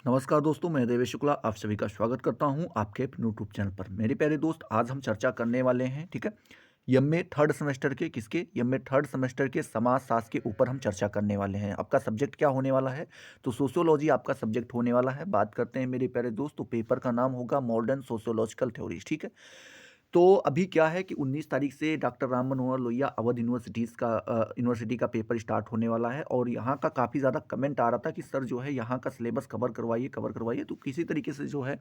नमस्कार दोस्तों, मैं देवेश शुक्ला आप सभी का स्वागत करता हूं आपके अपने यूट्यूब चैनल पर। मेरे प्यारे दोस्त, आज हम चर्चा करने वाले हैं, ठीक है, एमए थर्ड सेमेस्टर के किसके एमए थर्ड सेमेस्टर के समाजशास्त्र के ऊपर हम चर्चा करने वाले हैं। आपका सब्जेक्ट क्या होने वाला है? तो सोशियोलॉजी आपका सब्जेक्ट होने वाला है। बात करते हैं मेरे प्यारे दोस्त, तो पेपर का नाम होगा मॉडर्न सोशियोलॉजिकल थ्योरीज, ठीक है। तो अभी क्या है कि 19 तारीख से डॉक्टर राम मनोहर लोहिया अवध यूनिवर्सिटी का पेपर स्टार्ट होने वाला है और यहाँ का काफ़ी ज़्यादा कमेंट आ रहा था कि सर जो है यहाँ का सिलेबस कवर करवाइए। तो किसी तरीके से जो है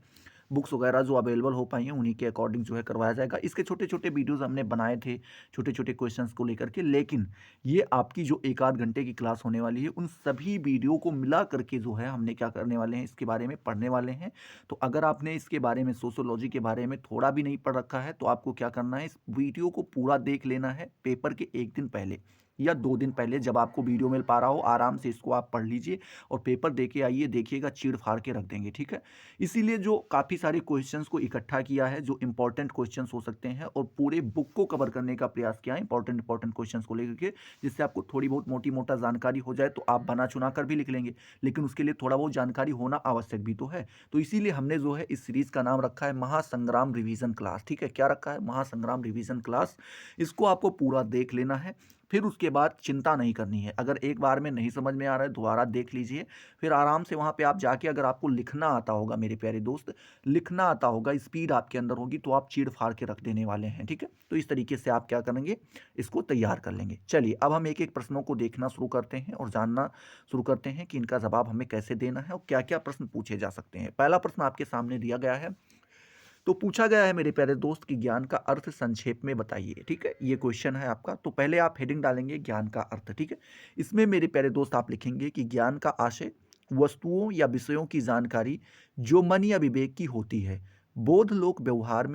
बुक्स वगैरह जो अवेलेबल हो पाई हैं उन्हीं के अकॉर्डिंग जो है करवाया जाएगा। इसके छोटे छोटे वीडियोज़ हमने बनाए थे छोटे छोटे क्वेश्चंस को लेकर के, लेकिन ये आपकी जो एक आध घंटे की क्लास होने वाली है उन सभी वीडियो को मिला करके जो है हमने क्या करने वाले हैं, इसके बारे में पढ़ने वाले हैं। तो अगर आपने इसके बारे में सोशियोलॉजी के बारे में थोड़ा भी नहीं पढ़ रखा है तो आपको क्या करना है, इस वीडियो को पूरा देख लेना है। पेपर के एक दिन पहले या 2 दिन पहले जब आपको वीडियो मिल पा रहा हो, आराम से इसको आप पढ़ लीजिए और पेपर दे के आइए, देखिएगा चीड़ फाड़ के रख देंगे, ठीक है। इसीलिए जो काफ़ी सारे क्वेश्चंस को इकट्ठा किया है, जो इंपॉर्टेंट क्वेश्चंस हो सकते हैं, और पूरे बुक को कवर करने का प्रयास किया है इंपॉर्टेंट क्वेश्चंस को लेकर के, जिससे आपको थोड़ी बहुत मोटी मोटा जानकारी हो जाए तो आप बना चुना कर भी लिख लेंगे। लेकिन उसके लिए थोड़ा बहुत जानकारी होना आवश्यक भी तो है। तो इसीलिए हमने जो है इस सीरीज का नाम रखा है महासंग्राम रिवीजन क्लास, ठीक है। क्या रखा है? महासंग्राम रिवीजन क्लास। इसको आपको पूरा देख लेना है, फिर उसके बाद चिंता नहीं करनी है। अगर एक बार में नहीं समझ में आ रहा है दोबारा देख लीजिए, फिर आराम से वहाँ पे आप जाके, अगर आपको लिखना आता होगा मेरे प्यारे दोस्त, लिखना आता होगा, स्पीड आपके अंदर होगी, तो आप चीड़ फाड़ के रख देने वाले हैं, ठीक है। तो इस तरीके से आप क्या करेंगे, इसको तैयार कर लेंगे। चलिए अब हम एक एक प्रश्नों को देखना शुरू करते हैं और जानना शुरू करते हैं कि इनका जवाब हमें कैसे देना है और क्या क्या प्रश्न पूछे जा सकते हैं। पहला प्रश्न आपके सामने दिया गया है, तो पूछा गया है मेरे प्यारे दोस्त कि ज्ञान का अर्थ संक्षेप में बताइए, ठीक है। ये क्वेश्चन है आपका। तो पहले आप हेडिंग डालेंगे ज्ञान का अर्थ, ठीक है। इसमें मेरे प्यारे दोस्त आप लिखेंगे कि ज्ञान का आशय वस्तुओं या विषयों की जानकारी जो मन या विवेक की होती है। बोध लोक व्यवहार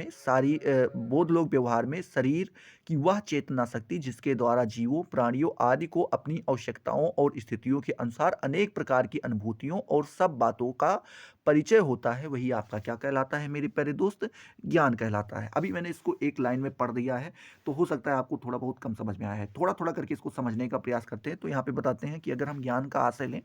में शरीर की वह चेतना शक्ति जिसके द्वारा जीवों, प्राणियों आदि को अपनी आवश्यकताओं और स्थितियों के अनुसार अनेक प्रकार की अनुभूतियों और सब बातों का परिचय होता है, वही आपका क्या कहलाता है मेरे प्यारे दोस्त? ज्ञान कहलाता है। अभी मैंने इसको एक लाइन में पढ़ दिया है, तो हो सकता है आपको थोड़ा बहुत कम समझ में आया है। थोड़ा थोड़ा करके इसको समझने का प्रयास करते हैं। तो यहाँ पे बताते हैं कि अगर हम ज्ञान का आशय लें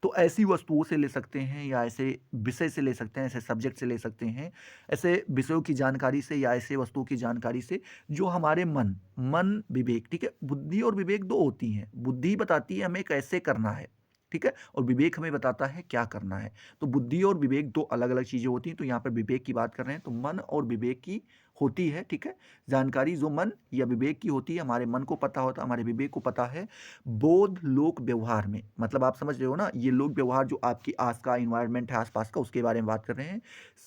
तो ऐसी वस्तुओं से ले सकते हैं या ऐसे विषय से ले सकते हैं, ऐसे सब्जेक्ट से ले सकते हैं, ऐसे विषयों की जानकारी से या ऐसे वस्तुओं की जानकारी से जो हमारे मन विवेक, ठीक है। बुद्धि और विवेक दो होती हैं। बुद्धि बताती है हमें कैसे करना है, ठीक है, और विवेक हमें बताता है क्या करना है। तो बुद्धि और विवेक दो अलग अलग चीजें होती हैं। तो यहाँ पर विवेक की बात कर रहे हैं, तो मन और विवेक की होती है, ठीक है, जानकारी जो मन या विवेक की होती है। हमारे मन को पता होता है, हमारे विवेक को पता है बोध लोक व्यवहार में। मतलब आप समझ रहे हो ना, ये लोक व्यवहार जो आपकी आस का इन्वायरमेंट है, आसपास का, उसके बारे में बात कर रहे हैं।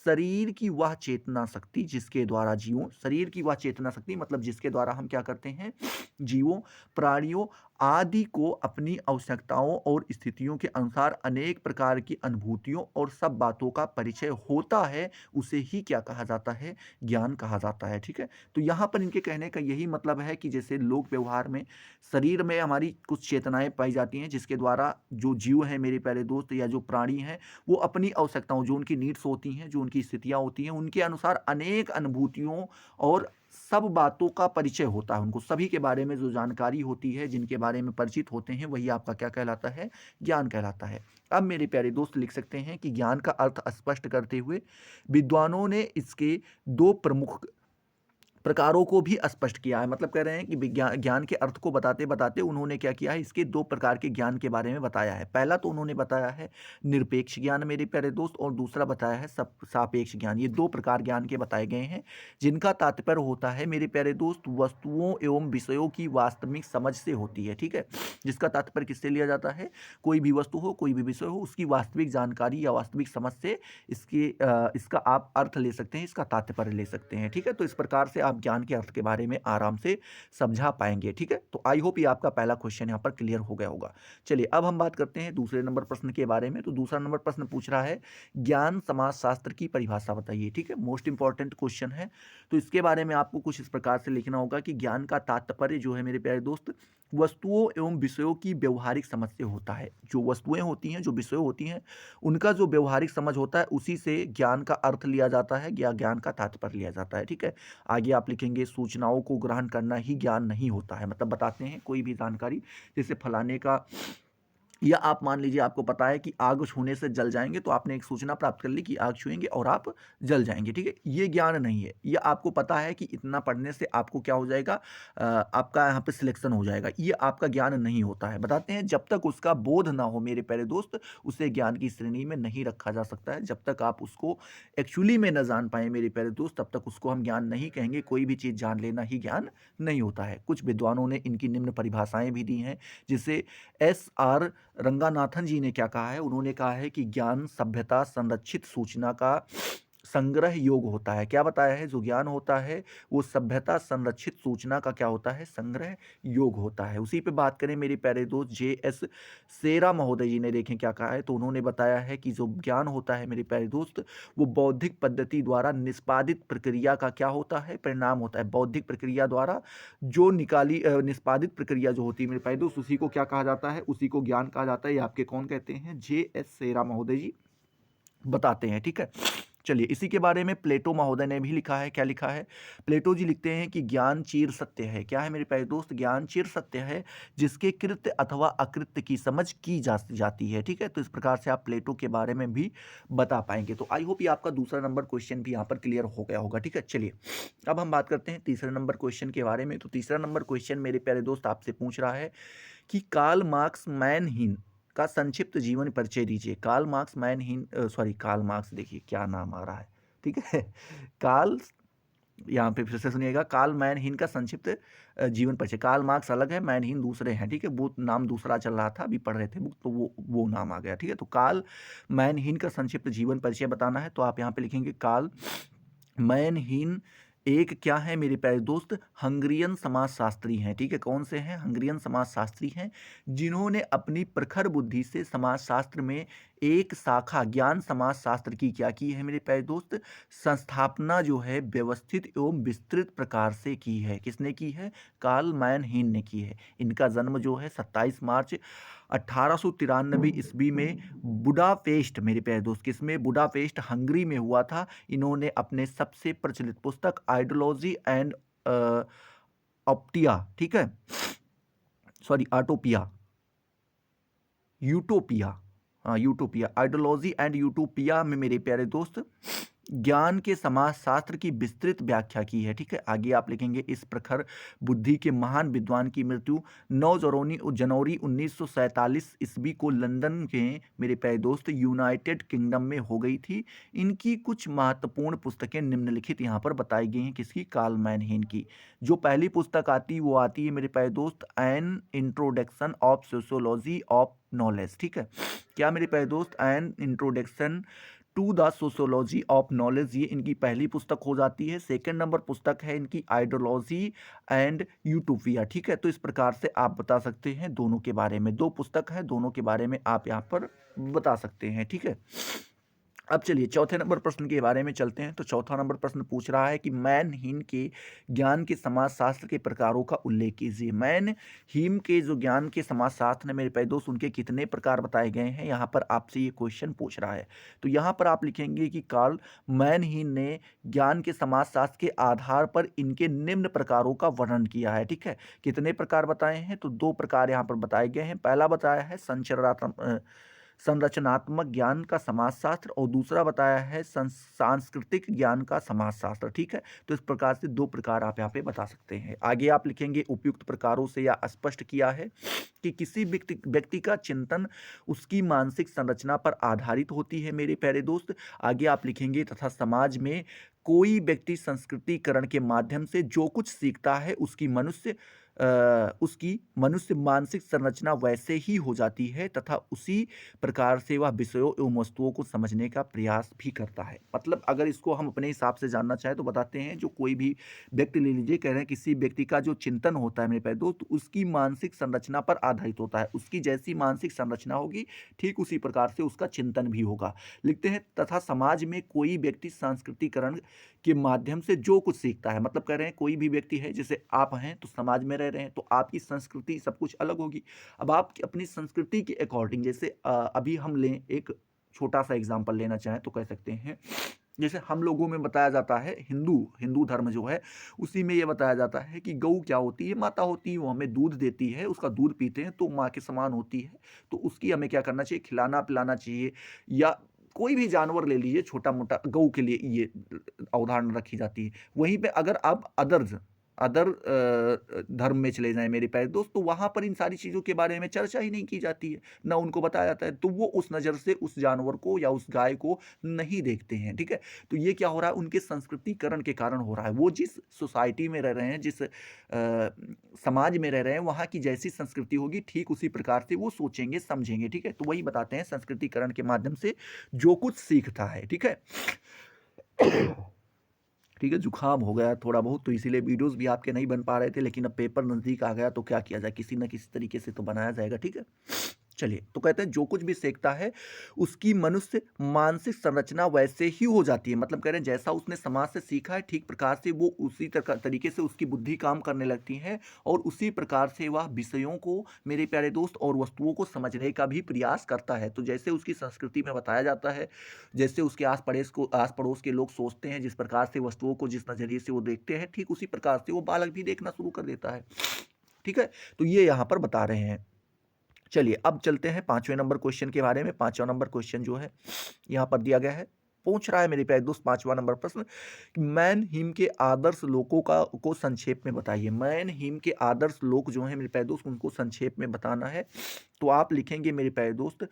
शरीर की वह चेतना शक्ति जिसके द्वारा जीवों, शरीर की वह चेतना शक्ति मतलब जिसके द्वारा हम क्या करते हैं, जीवों, प्राणियों आदि को अपनी आवश्यकताओं और स्थितियों के अनुसार अनेक प्रकार की अनुभूतियों और सब बातों का परिचय होता है, उसे ही क्या कहा जाता है, ज्ञान कहा जाता है, ठीक है। तो यहाँ पर इनके कहने का यही मतलब है कि जैसे लोक व्यवहार में शरीर में हमारी कुछ चेतनाएं पाई जाती हैं जिसके द्वारा जो जीव है मेरे प्यारे दोस्त, या जो प्राणी हैं, वो अपनी आवश्यकताओं, जो उनकी नीड्स होती हैं, जो उनकी स्थितियां होती हैं, उनके अनुसार अनेक अनुभूतियों और सब बातों का परिचय होता है उनको। सभी के बारे में जो जानकारी होती है, जिनके बारे में परिचित होते हैं, वही आपका क्या कहलाता है, ज्ञान कहलाता है। अब मेरे प्यारे दोस्त लिख सकते हैं कि ज्ञान का अर्थ स्पष्ट करते हुए विद्वानों ने इसके दो प्रमुख प्रकारों को भी स्पष्ट किया है। मतलब कह रहे हैं कि विज्ञान ज्ञान के अर्थ को बताते बताते उन्होंने क्या किया है, इसके दो प्रकार के ज्ञान के बारे में बताया है। पहला तो उन्होंने बताया है निरपेक्ष ज्ञान मेरे प्यारे दोस्त, और दूसरा बताया है सापेक्ष ज्ञान। ये दो प्रकार ज्ञान के बताए गए हैं, जिनका तात्पर्य होता है मेरे प्यारे दोस्त वस्तुओं एवं विषयों की वास्तविक समझ से होती है, ठीक है। जिसका तात्पर्य किससे लिया जाता है, कोई भी वस्तु हो, कोई भी विषय हो, उसकी वास्तविक जानकारी या वास्तविक समझ से इसका आप अर्थ ले सकते हैं, इसका तात्पर्य ले सकते हैं, ठीक है। तो इस प्रकार से आप ज्ञान के अर्थ के बारे में आराम से समझा पाएंगे, ठीक है। तो आई होप ये आपका पहला क्वेश्चन यहाँ पर क्लियर हो गया होगा। चलिए अब हम बात करते हैं दूसरे नंबर प्रश्न के बारे में। तो दूसरा नंबर प्रश्न पूछ रहा है ज्ञान समाजशास्त्र की परिभाषा बताइए, ठीक है। मोस्ट इंपॉर्टेंट क्वेश्चन है। तो इसके बारे में आपको कुछ इस प्रकार से लिखना होगा कि ज्ञान का तात्पर्य जो है मेरे प्यारे दोस्त, वस्तुओं एवं विषयों की व्यवहारिक समझ से होता है। जो वस्तुएं होती हैं, जो विषय होती हैं, उनका जो व्यवहारिक समझ होता है, उसी से ज्ञान का अर्थ लिया जाता है या ज्ञान का तात्पर्य लिया जाता है, ठीक है। आगे आप लिखेंगे सूचनाओं को ग्रहण करना ही ज्ञान नहीं होता है। मतलब बताते हैं कोई भी जानकारी, जैसे फलाने का या आप मान लीजिए आपको पता है कि आग छूने से जल जाएँगे, तो आपने एक सूचना प्राप्त कर ली कि आग छुएँगे और आप जल जाएँगे, ठीक है? ये ज्ञान नहीं है। ये आपको पता है कि इतना पढ़ने से आपको क्या हो जाएगा, आपका यहाँ पे सिलेक्शन हो जाएगा। ये आपका ज्ञान नहीं होता है। बताते हैं जब तक उसका बोध ना हो मेरे प्यारे दोस्त, उसे ज्ञान की श्रेणी में नहीं रखा जा सकता है। जब तक आप उसको एक्चुअली में ना जान पाएँ मेरे प्यारे दोस्त, तब तक उसको हम ज्ञान नहीं कहेंगे। कोई भी चीज़ जान लेना ही ज्ञान नहीं होता है। कुछ विद्वानों ने इनकी निम्न परिभाषाएँ भी दी हैं, जिसे एस.आर. रंगानाथन जी ने क्या कहा है, उन्होंने कहा है कि ज्ञान सभ्यता संरक्षित सूचना का संग्रह योग होता है। क्या बताया है? जो ज्ञान होता है वो सभ्यता संरक्षित सूचना का क्या होता है? संग्रह योग होता है। उसी पे बात करें मेरे प्यारे दोस्त, जे.एस. सेरा महोदय जी ने देखें क्या कहा है, तो उन्होंने बताया है कि जो ज्ञान होता है मेरे प्यारे दोस्त, वो बौद्धिक पद्धति द्वारा निष्पादित प्रक्रिया का क्या होता है? परिणाम होता है। बौद्धिक प्रक्रिया द्वारा जो निष्पादित प्रक्रिया जो होती है मेरे प्यारे दोस्त, उसी को क्या कहा जाता है? उसी को ज्ञान कहा जाता है। ये आपके कौन कहते हैं? जे.एस. सेरा महोदय जी बताते हैं, ठीक है? चलिए, इसी के बारे में प्लेटो महोदय ने भी लिखा है। क्या लिखा है? प्लेटो जी लिखते हैं कि ज्ञान चिर सत्य है। क्या है मेरे प्यारे दोस्त? ज्ञान चिर सत्य है, जिसके कृत्य अथवा अकृत्य की समझ की जा जाती है, ठीक है? तो इस प्रकार से आप प्लेटो के बारे में भी बता पाएंगे। तो आई होप ये आपका दूसरा नंबर क्वेश्चन भी यहाँ पर क्लियर हो गया होगा, ठीक है? चलिए, अब हम बात करते हैं तीसरे नंबर क्वेश्चन के बारे में। तो तीसरा नंबर क्वेश्चन मेरे प्यारे दोस्त आपसे पूछ रहा है कि कार्ल मार्क्स मैनहीन का संक्षिप्त जीवन परिचय दीजिए। कार्ल मार्क्स कार्ल मार्क्स, देखिए क्या नाम आ रहा है, ठीक है? कार्ल, यहाँ पे फिर से सुनिएगा, कार्ल मैनहीन का संक्षिप्त जीवन परिचय। कार्ल मार्क्स अलग है, मैनहीन दूसरे हैं, ठीक है? वो नाम दूसरा चल रहा था, अभी पढ़ रहे थे बुक, तो वो नाम आ गया, ठीक है? तो कार्ल मैनहीन का संक्षिप्त जीवन परिचय बताना है, तो आप यहाँ पे लिखेंगे कार्ल मैनहीन एक क्या है मेरे प्यारे दोस्त? हंगरियन समाजशास्त्री हैं, ठीक है? कौन से हैं? हंगरियन समाजशास्त्री हैं, जिन्होंने अपनी प्रखर बुद्धि से समाजशास्त्र में एक शाखा ज्ञान समाजशास्त्र की क्या की है मेरे प्यारे दोस्त? संस्थापना जो है व्यवस्थित एवं विस्तृत प्रकार से की है। किसने की है? कार्ल मैनहीन ने की है। इनका जन्म जो है 27 मार्च 1893 ईस्वी में बुडापेस्ट, मेरे प्यारे दोस्त, किसमें? बुडापेस्ट हंगरी में हुआ था। इन्होंने अपने सबसे प्रचलित पुस्तक आइडियोलॉजी एंड ऑप्टिया, ठीक है, सॉरी आटोपिया, यूटोपिया, हाँ यूटोपिया, आइडियोलॉजी एंड यूटोपिया में मेरे प्यारे दोस्त ज्ञान के समाजशास्त्र की विस्तृत व्याख्या की है, ठीक है? आगे आप लिखेंगे, इस प्रखर बुद्धि के महान विद्वान की मृत्यु 9 जनवरी 1947 ईस्वी को लंदन के मेरे प्यारे दोस्त यूनाइटेड किंगडम में हो गई थी। इनकी कुछ महत्वपूर्ण पुस्तकें निम्नलिखित यहाँ पर बताई गई हैं। किसकी? कार्ल मैनहीन की। जो पहली पुस्तक आती है वो आती है मेरे प्यारे दोस्त, an introduction of sociology of knowledge, ठीक है? क्या मेरे प्यारे दोस्त? An introduction to the sociology of knowledge, ये इनकी पहली पुस्तक हो जाती है। सेकंड नंबर पुस्तक है इनकी आइडियोलॉजी एंड यूटोपिया, ठीक है? तो इस प्रकार से आप बता सकते हैं दोनों के बारे में। दो पुस्तक है, दोनों के बारे में आप यहाँ पर बता सकते हैं, ठीक है? अब चलिए चौथे नंबर प्रश्न के बारे में चलते हैं। तो चौथा नंबर प्रश्न पूछ रहा है कि मैनहीन के ज्ञान के समाजशास्त्र के प्रकारों का उल्लेख कीजिए। मैनहीन के जो ज्ञान के समाजशास्त्र है मेरे प्यारे दोस्त, उनके कितने प्रकार बताए गए हैं, यहाँ पर आपसे ये क्वेश्चन पूछ रहा है। तो यहाँ पर आप लिखेंगे कि कार्ल मैनहीन ने ज्ञान के समाजशास्त्र के आधार पर इनके निम्न प्रकारों का वर्णन किया है, ठीक है? कितने प्रकार बताए हैं? तो दो प्रकार यहाँ पर बताए गए हैं। पहला बताया है संरचनात्मक ज्ञान का समाजशास्त्र, और दूसरा बताया है सांस्कृतिक ज्ञान का समाजशास्त्र, ठीक है? तो इस प्रकार से दो प्रकार आप यहाँ पे बता सकते हैं। आगे आप लिखेंगे, उपयुक्त प्रकारों से या स्पष्ट किया है कि किसी व्यक्ति का चिंतन उसकी मानसिक संरचना पर आधारित होती है मेरे प्यारे दोस्त। आगे आप लिखेंगे, तथा समाज में कोई व्यक्ति संस्कृतिकरण के माध्यम से जो कुछ सीखता है उसकी मनुष्य मानसिक संरचना वैसे ही हो जाती है, तथा उसी प्रकार से वह विषयों एवं वस्तुओं को समझने का प्रयास भी करता है। मतलब अगर इसको हम अपने हिसाब से जानना चाहें तो बताते हैं, जो कोई भी व्यक्ति ले लीजिए, कह रहे हैं किसी व्यक्ति का जो चिंतन होता है मेरे प्यारे दोस्त, उसकी मानसिक संरचना पर आधारित होता है। उसकी जैसी मानसिक संरचना होगी, ठीक उसी प्रकार से उसका चिंतन भी होगा। लिखते हैं, तथा समाज में कोई व्यक्ति सांस्कृतिकरण के माध्यम से जो कुछ सीखता है, मतलब कह रहे हैं कोई भी व्यक्ति है, जैसे आप हैं तो समाज में रह रहे हैं, तो आपकी संस्कृति सब कुछ अलग होगी। अब आप अपनी संस्कृति के अकॉर्डिंग, जैसे अभी हम लें, एक छोटा सा एग्जाम्पल लेना चाहें तो कह सकते हैं जैसे हम लोगों में बताया जाता है, हिंदू हिंदू धर्म जो है, उसी में ये बताया जाता है कि गऊ क्या होती है, माता होती है, वो हमें दूध देती है, उसका दूध पीते हैं तो माँ के समान होती है। तो उसकी हमें क्या करना चाहिए, खिलाना-पिलाना चाहिए, या कोई भी जानवर ले लीजिए छोटा-मोटा, गऊ के लिए ये अवधारणा रखी जाती है। वहीं पे अगर आप अदर धर्म में चले जाएँ मेरे प्यारे दोस्त, तो वहाँ पर इन सारी चीज़ों के बारे में चर्चा ही नहीं की जाती है, ना उनको बताया जाता है। तो वो उस नज़र से उस जानवर को या उस गाय को नहीं देखते हैं, ठीक है? तो ये क्या हो रहा है, उनके संस्कृतिकरण के कारण हो रहा है। वो जिस सोसाइटी में रह रहे हैं, जिस समाज में रह रहे हैं, वहाँ की जैसी संस्कृति होगी, ठीक उसी प्रकार से वो सोचेंगे, समझेंगे, ठीक है? तो वही बताते हैं, संस्कृतिकरण के माध्यम से जो कुछ सीखता है, ठीक है? ठीक है, जुकाम हो गया थोड़ा बहुत, तो इसीलिए वीडियोज़ भी आपके नहीं बन पा रहे थे, लेकिन अब पेपर नज़दीक आ गया तो क्या किया जाए, किसी न किसी तरीके से तो बनाया जाएगा, ठीक है? चलिए, तो कहते हैं जो कुछ भी सीखता है, उसकी मनुष्य मानसिक संरचना वैसे ही हो जाती है। मतलब कह रहे हैं जैसा उसने समाज से सीखा है, ठीक प्रकार से वो उसी तरीके से उसकी बुद्धि काम करने लगती है, और उसी प्रकार से वह विषयों को, मेरे प्यारे दोस्त, और वस्तुओं को समझने का भी प्रयास करता है। तो जैसे उसकी संस्कृति में बताया जाता है, जैसे उसके आस पड़ोस के लोग सोचते हैं, जिस प्रकार से वस्तुओं को जिस नज़रिए से वो देखते हैं, ठीक उसी प्रकार से वो बालक भी देखना शुरू कर देता है। ठीक है? तो ये यहाँ पर बता रहे हैं। चलिए, अब चलते हैं 5वें नंबर क्वेश्चन के बारे में। 5वां नंबर क्वेश्चन जो है, यहाँ पर दिया गया है। पूछ रहा है मेरे प्यारे दोस्त 5वां नंबर प्रश्न, कि मैन हिम के आदर्श लोगों को संक्षेप में बताइए। मैन हिम के आदर्श लोग जो हैं मेरे प्यारे दोस्त, उनको संक्षेप में बताना है। तो आप लिखेंगे मेरे प्यारे दोस्त,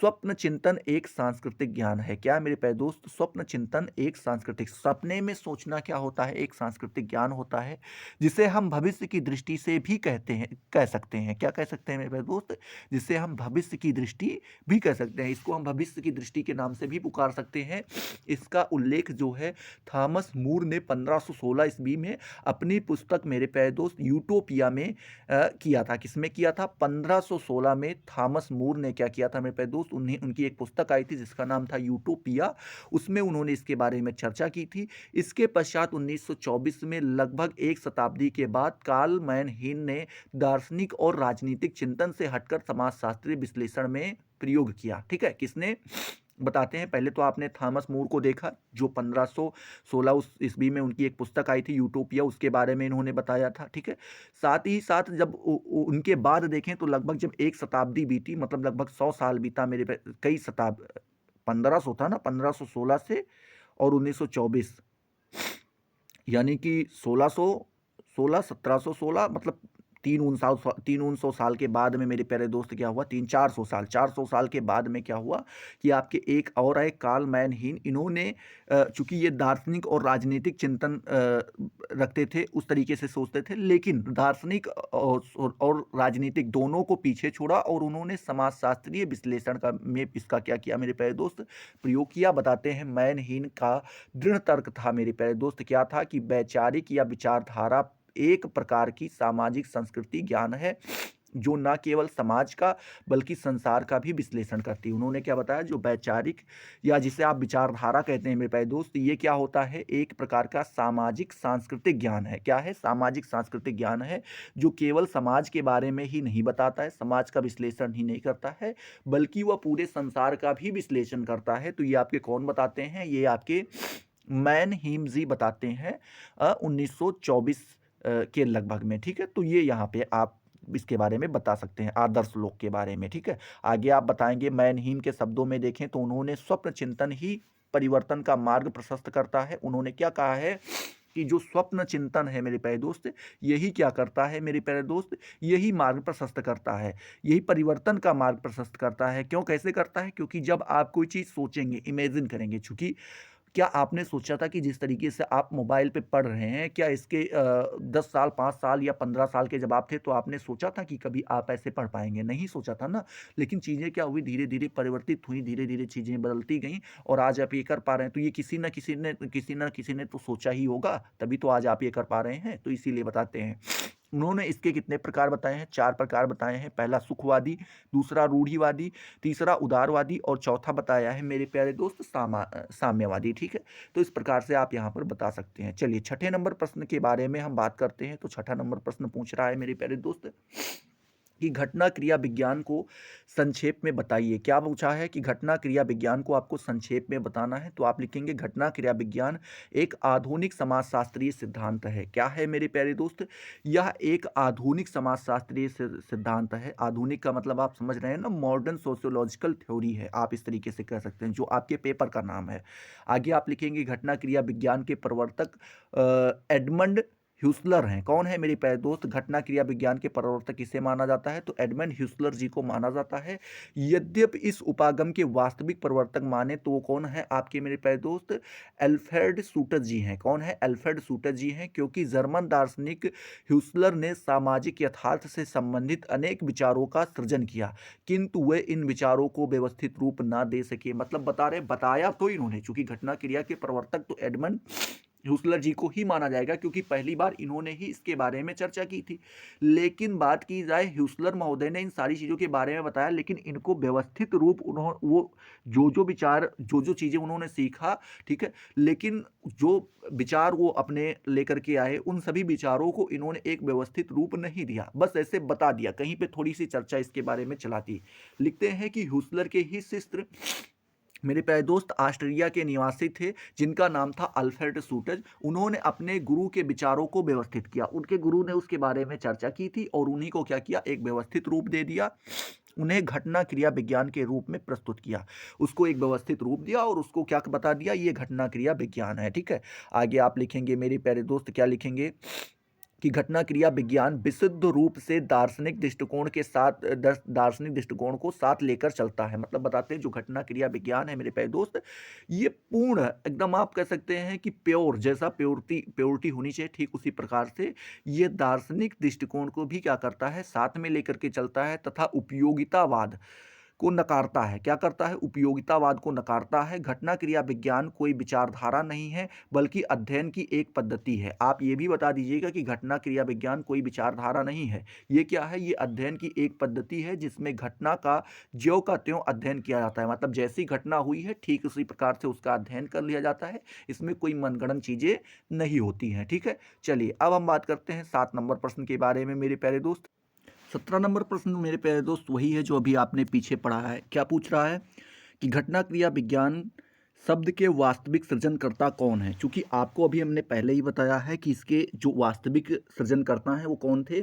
स्वप्न चिंतन एक सांस्कृतिक ज्ञान है। क्या है मेरे प्यारे दोस्त? स्वप्न चिंतन एक सांस्कृतिक, सपने में सोचना क्या होता है? एक सांस्कृतिक ज्ञान होता है, जिसे हम भविष्य की दृष्टि से भी कह सकते हैं। क्या कह सकते हैं मेरे प्यारे दोस्त? जिसे हम भविष्य की दृष्टि भी कह सकते हैं। इसको हम भविष्य की दृष्टि के नाम से भी पुकार सकते हैं। इसका उल्लेख जो है, थॉमस मूर ने 1516 ईस्वी में अपनी पुस्तक मेरे प्यारे दोस्त यूटोपिया में किया था। किसमें किया था? 1516 में थॉमस मूर ने क्या किया था मेरे प्यारे दोस्त? उनकी एक पुस्तक आई थी जिसका नाम था यूटोपिया। उसमें उन्होंने इसके बारे में चर्चा की थी। इसके पश्चात 1924 में, लगभग एक शताब्दी के बाद, कार्ल मैनहीन ने दार्शनिक और राजनीतिक चिंतन से हटकर समाजशास्त्रीय विश्लेषण में प्रयोग किया। ठीक है, किसने? बताते हैं। पहले तो आपने थॉमस मूर को देखा, जो 1516 उस ईस्वी में उनकी एक पुस्तक आई थी यूटोपिया, उसके बारे में इन्होंने बताया था। ठीक है, साथ ही साथ जब उनके बाद देखें तो लगभग जब एक शताब्दी बीती, मतलब लगभग 100 साल बीता मेरे पे, कई शताब 1500 था ना, 1516 से और 1924, यानी कि 1616 1716, मतलब 300 साल के बाद में मेरे प्यारे दोस्त क्या हुआ, 400 साल के बाद में क्या हुआ कि आपके एक और आए, कार्ल मैनहीन। इन्होंने चूंकि ये दार्शनिक और राजनीतिक चिंतन रखते थे, उस तरीके से सोचते थे, लेकिन दार्शनिक और राजनीतिक दोनों को पीछे छोड़ा, और उन्होंने समाजशास्त्रीय विश्लेषण का में इसका क्या किया मेरे प्यारे दोस्त? प्रयोग किया। बताते हैं, मैनहीन का दृढ़ तर्क था मेरे प्यारे दोस्त, क्या था? कि वैचारिक या विचारधारा एक प्रकार की सामाजिक संस्कृति ज्ञान है, जो न केवल समाज का बल्कि संसार का भी विश्लेषण करती है। उन्होंने क्या बताया? जो वैचारिक, या जिसे आप विचारधारा कहते हैं मेरे प्यारे दोस्त, ये क्या होता है? एक प्रकार का सामाजिक सांस्कृतिक ज्ञान है। क्या है? सामाजिक सांस्कृतिक ज्ञान है, जो केवल समाज के बारे में ही नहीं बताता है, समाज का विश्लेषण ही नहीं करता है, बल्कि वह पूरे संसार का भी विश्लेषण करता है। तो ये आपके कौन बताते हैं? ये आपके मैनहीम जी बताते हैं 1924 के लगभग में। ठीक है, तो ये यहाँ पे आप इसके बारे में बता सकते हैं, आदर्श लोक के बारे में। ठीक है, आगे आप बताएंगे। मैनहीम के शब्दों में देखें तो उन्होंने स्वप्न चिंतन ही परिवर्तन का मार्ग प्रशस्त करता है। उन्होंने क्या कहा है? कि जो स्वप्न चिंतन है मेरे प्यारे दोस्त, यही क्या करता है मेरे प्यारे दोस्त? यही मार्ग प्रशस्त करता है, यही परिवर्तन का मार्ग प्रशस्त करता है। क्यों? कैसे करता है? क्योंकि जब आप कोई चीज़ सोचेंगे, इमेजिन करेंगे, चूंकि क्या आपने सोचा था कि जिस तरीके से आप मोबाइल पे पढ़ रहे हैं, क्या इसके 10 साल, 5 साल या 15 साल के जब आप थे, तो आपने सोचा था कि कभी आप ऐसे पढ़ पाएँगे? नहीं सोचा था ना। लेकिन चीज़ें क्या हुई, धीरे-धीरे परिवर्तित हुई, धीरे-धीरे चीज़ें बदलती गईं, और आज आप ये कर पा रहे हैं। तो ये किसी न किसी ने तो सोचा ही होगा, तभी तो आज आप ये कर पा रहे हैं। तो इसीलिए बताते हैं। उन्होंने इसके कितने प्रकार बताए हैं? 4 प्रकार बताए हैं। पहला सुखवादी, दूसरा रूढ़िवादी, तीसरा उदारवादी, और चौथा बताया है मेरे प्यारे दोस्त साम्यवादी। ठीक है, तो इस प्रकार से आप यहाँ पर बता सकते हैं। चलिए, छठे नंबर प्रश्न के बारे में हम बात करते हैं। तो छठा नंबर प्रश्न पूछ रहा है मेरे प्यारे दोस्त, कि घटना क्रिया विज्ञान को संक्षेप में बताइए। क्या पूछा है कि घटना क्रिया विज्ञान को आपको संक्षेप में बताना है, तो आप लिखेंगे घटना क्रिया विज्ञान एक आधुनिक समाजशास्त्रीय सिद्धांत है। क्या है मेरे प्यारे दोस्त? यह एक आधुनिक समाजशास्त्रीय सिद्धांत है। आधुनिक का मतलब आप समझ रहे हैं ना, मॉडर्न सोशियोलॉजिकल थ्योरी है, आप इस तरीके से कह सकते हैं, जो आपके पेपर का नाम है। आगे आप लिखेंगे घटना क्रिया विज्ञान के प्रवर्तक एडमंड ह्यूसलर हैं। कौन है मेरे प्यारे दोस्त? घटना क्रिया विज्ञान के प्रवर्तक किसे माना जाता है? तो एडमंड ह्यूसलर जी को माना जाता है। यद्यपि इस उपागम के वास्तविक प्रवर्तक माने तो वो कौन है आपके मेरे प्यारे दोस्त? अल्फ्रेड सूटर जी हैं। कौन है? अल्फ्रेड सूटर जी हैं, क्योंकि जर्मन दार्शनिक ह्यूसलर ने सामाजिक यथार्थ से संबंधित अनेक विचारों का सृजन किया, किंतु वे इन विचारों को व्यवस्थित रूप ना दे सके। मतलब बता रहे, बताया तो इन्होंने, चूंकि घटना क्रिया के प्रवर्तक तो एडमंड ह्यूसलर जी को ही माना जाएगा, क्योंकि पहली बार इन्होंने ही इसके बारे में चर्चा की थी। लेकिन बात की जाए, ह्यूसलर महोदय ने इन सारी चीज़ों के बारे में बताया, लेकिन इनको व्यवस्थित रूप उन्होंने वो जो जो विचार, जो जो चीज़ें उन्होंने सीखा, ठीक है, लेकिन जो विचार वो अपने लेकर के आए, उन सभी विचारों को इन्होंने एक व्यवस्थित रूप नहीं दिया, बस ऐसे बता दिया, कहीं पे थोड़ी सी चर्चा इसके बारे में चलाती। लिखते हैं कि ह्यूसलर के ही शिष्य मेरे प्यारे दोस्त ऑस्ट्रेलिया के निवासी थे, जिनका नाम था अल्फ्रेड सूटज। उन्होंने अपने गुरु के विचारों को व्यवस्थित किया, उनके गुरु ने उसके बारे में चर्चा की थी और उन्हीं को क्या किया, एक व्यवस्थित रूप दे दिया, उन्हें घटना क्रिया विज्ञान के रूप में प्रस्तुत किया, उसको एक व्यवस्थित रूप दिया और उसको क्या बता दिया, ये घटना क्रिया विज्ञान है। ठीक है, आगे आप लिखेंगे मेरे प्यारे दोस्त, क्या लिखेंगे कि घटना क्रिया विज्ञान विशुद्ध रूप से दार्शनिक दृष्टिकोण के साथ दार्शनिक दृष्टिकोण को साथ लेकर चलता है। मतलब बताते हैं जो घटना क्रिया विज्ञान है मेरे प्यारे दोस्त, ये पूर्ण एकदम आप कह सकते हैं कि प्योर, जैसा प्योरिटी होनी चाहिए, ठीक उसी प्रकार से ये दार्शनिक दृष्टिकोण को भी क्या करता है, साथ में लेकर के चलता है, तथा उपयोगितावाद को नकारता है। क्या करता है? उपयोगितावाद को नकारता है। घटना क्रिया विज्ञान कोई विचारधारा नहीं है, बल्कि अध्ययन की एक पद्धति है। आप ये भी बता दीजिएगा कि घटना क्रिया विज्ञान कोई विचारधारा नहीं है, ये क्या है, ये अध्ययन की एक पद्धति है, जिसमें घटना का ज्यों का त्यों अध्ययन किया जाता है। मतलब जैसी घटना हुई है ठीक उसी प्रकार से उसका अध्ययन कर लिया जाता है, इसमें कोई मनगढ़ंत चीजें नहीं होती हैं। ठीक है, चलिए अब हम बात करते हैं 7 नंबर प्रश्न के बारे में मेरे प्यारे दोस्त। 17 नंबर प्रश्न मेरे प्यारे दोस्त वही है जो अभी आपने पीछे पढ़ा है। क्या पूछ रहा है कि घटना क्रिया विज्ञान शब्द के वास्तविक सृजनकर्ता कौन है? क्योंकि आपको अभी हमने पहले ही बताया है कि इसके जो वास्तविक सृजनकर्ता हैं वो कौन थे,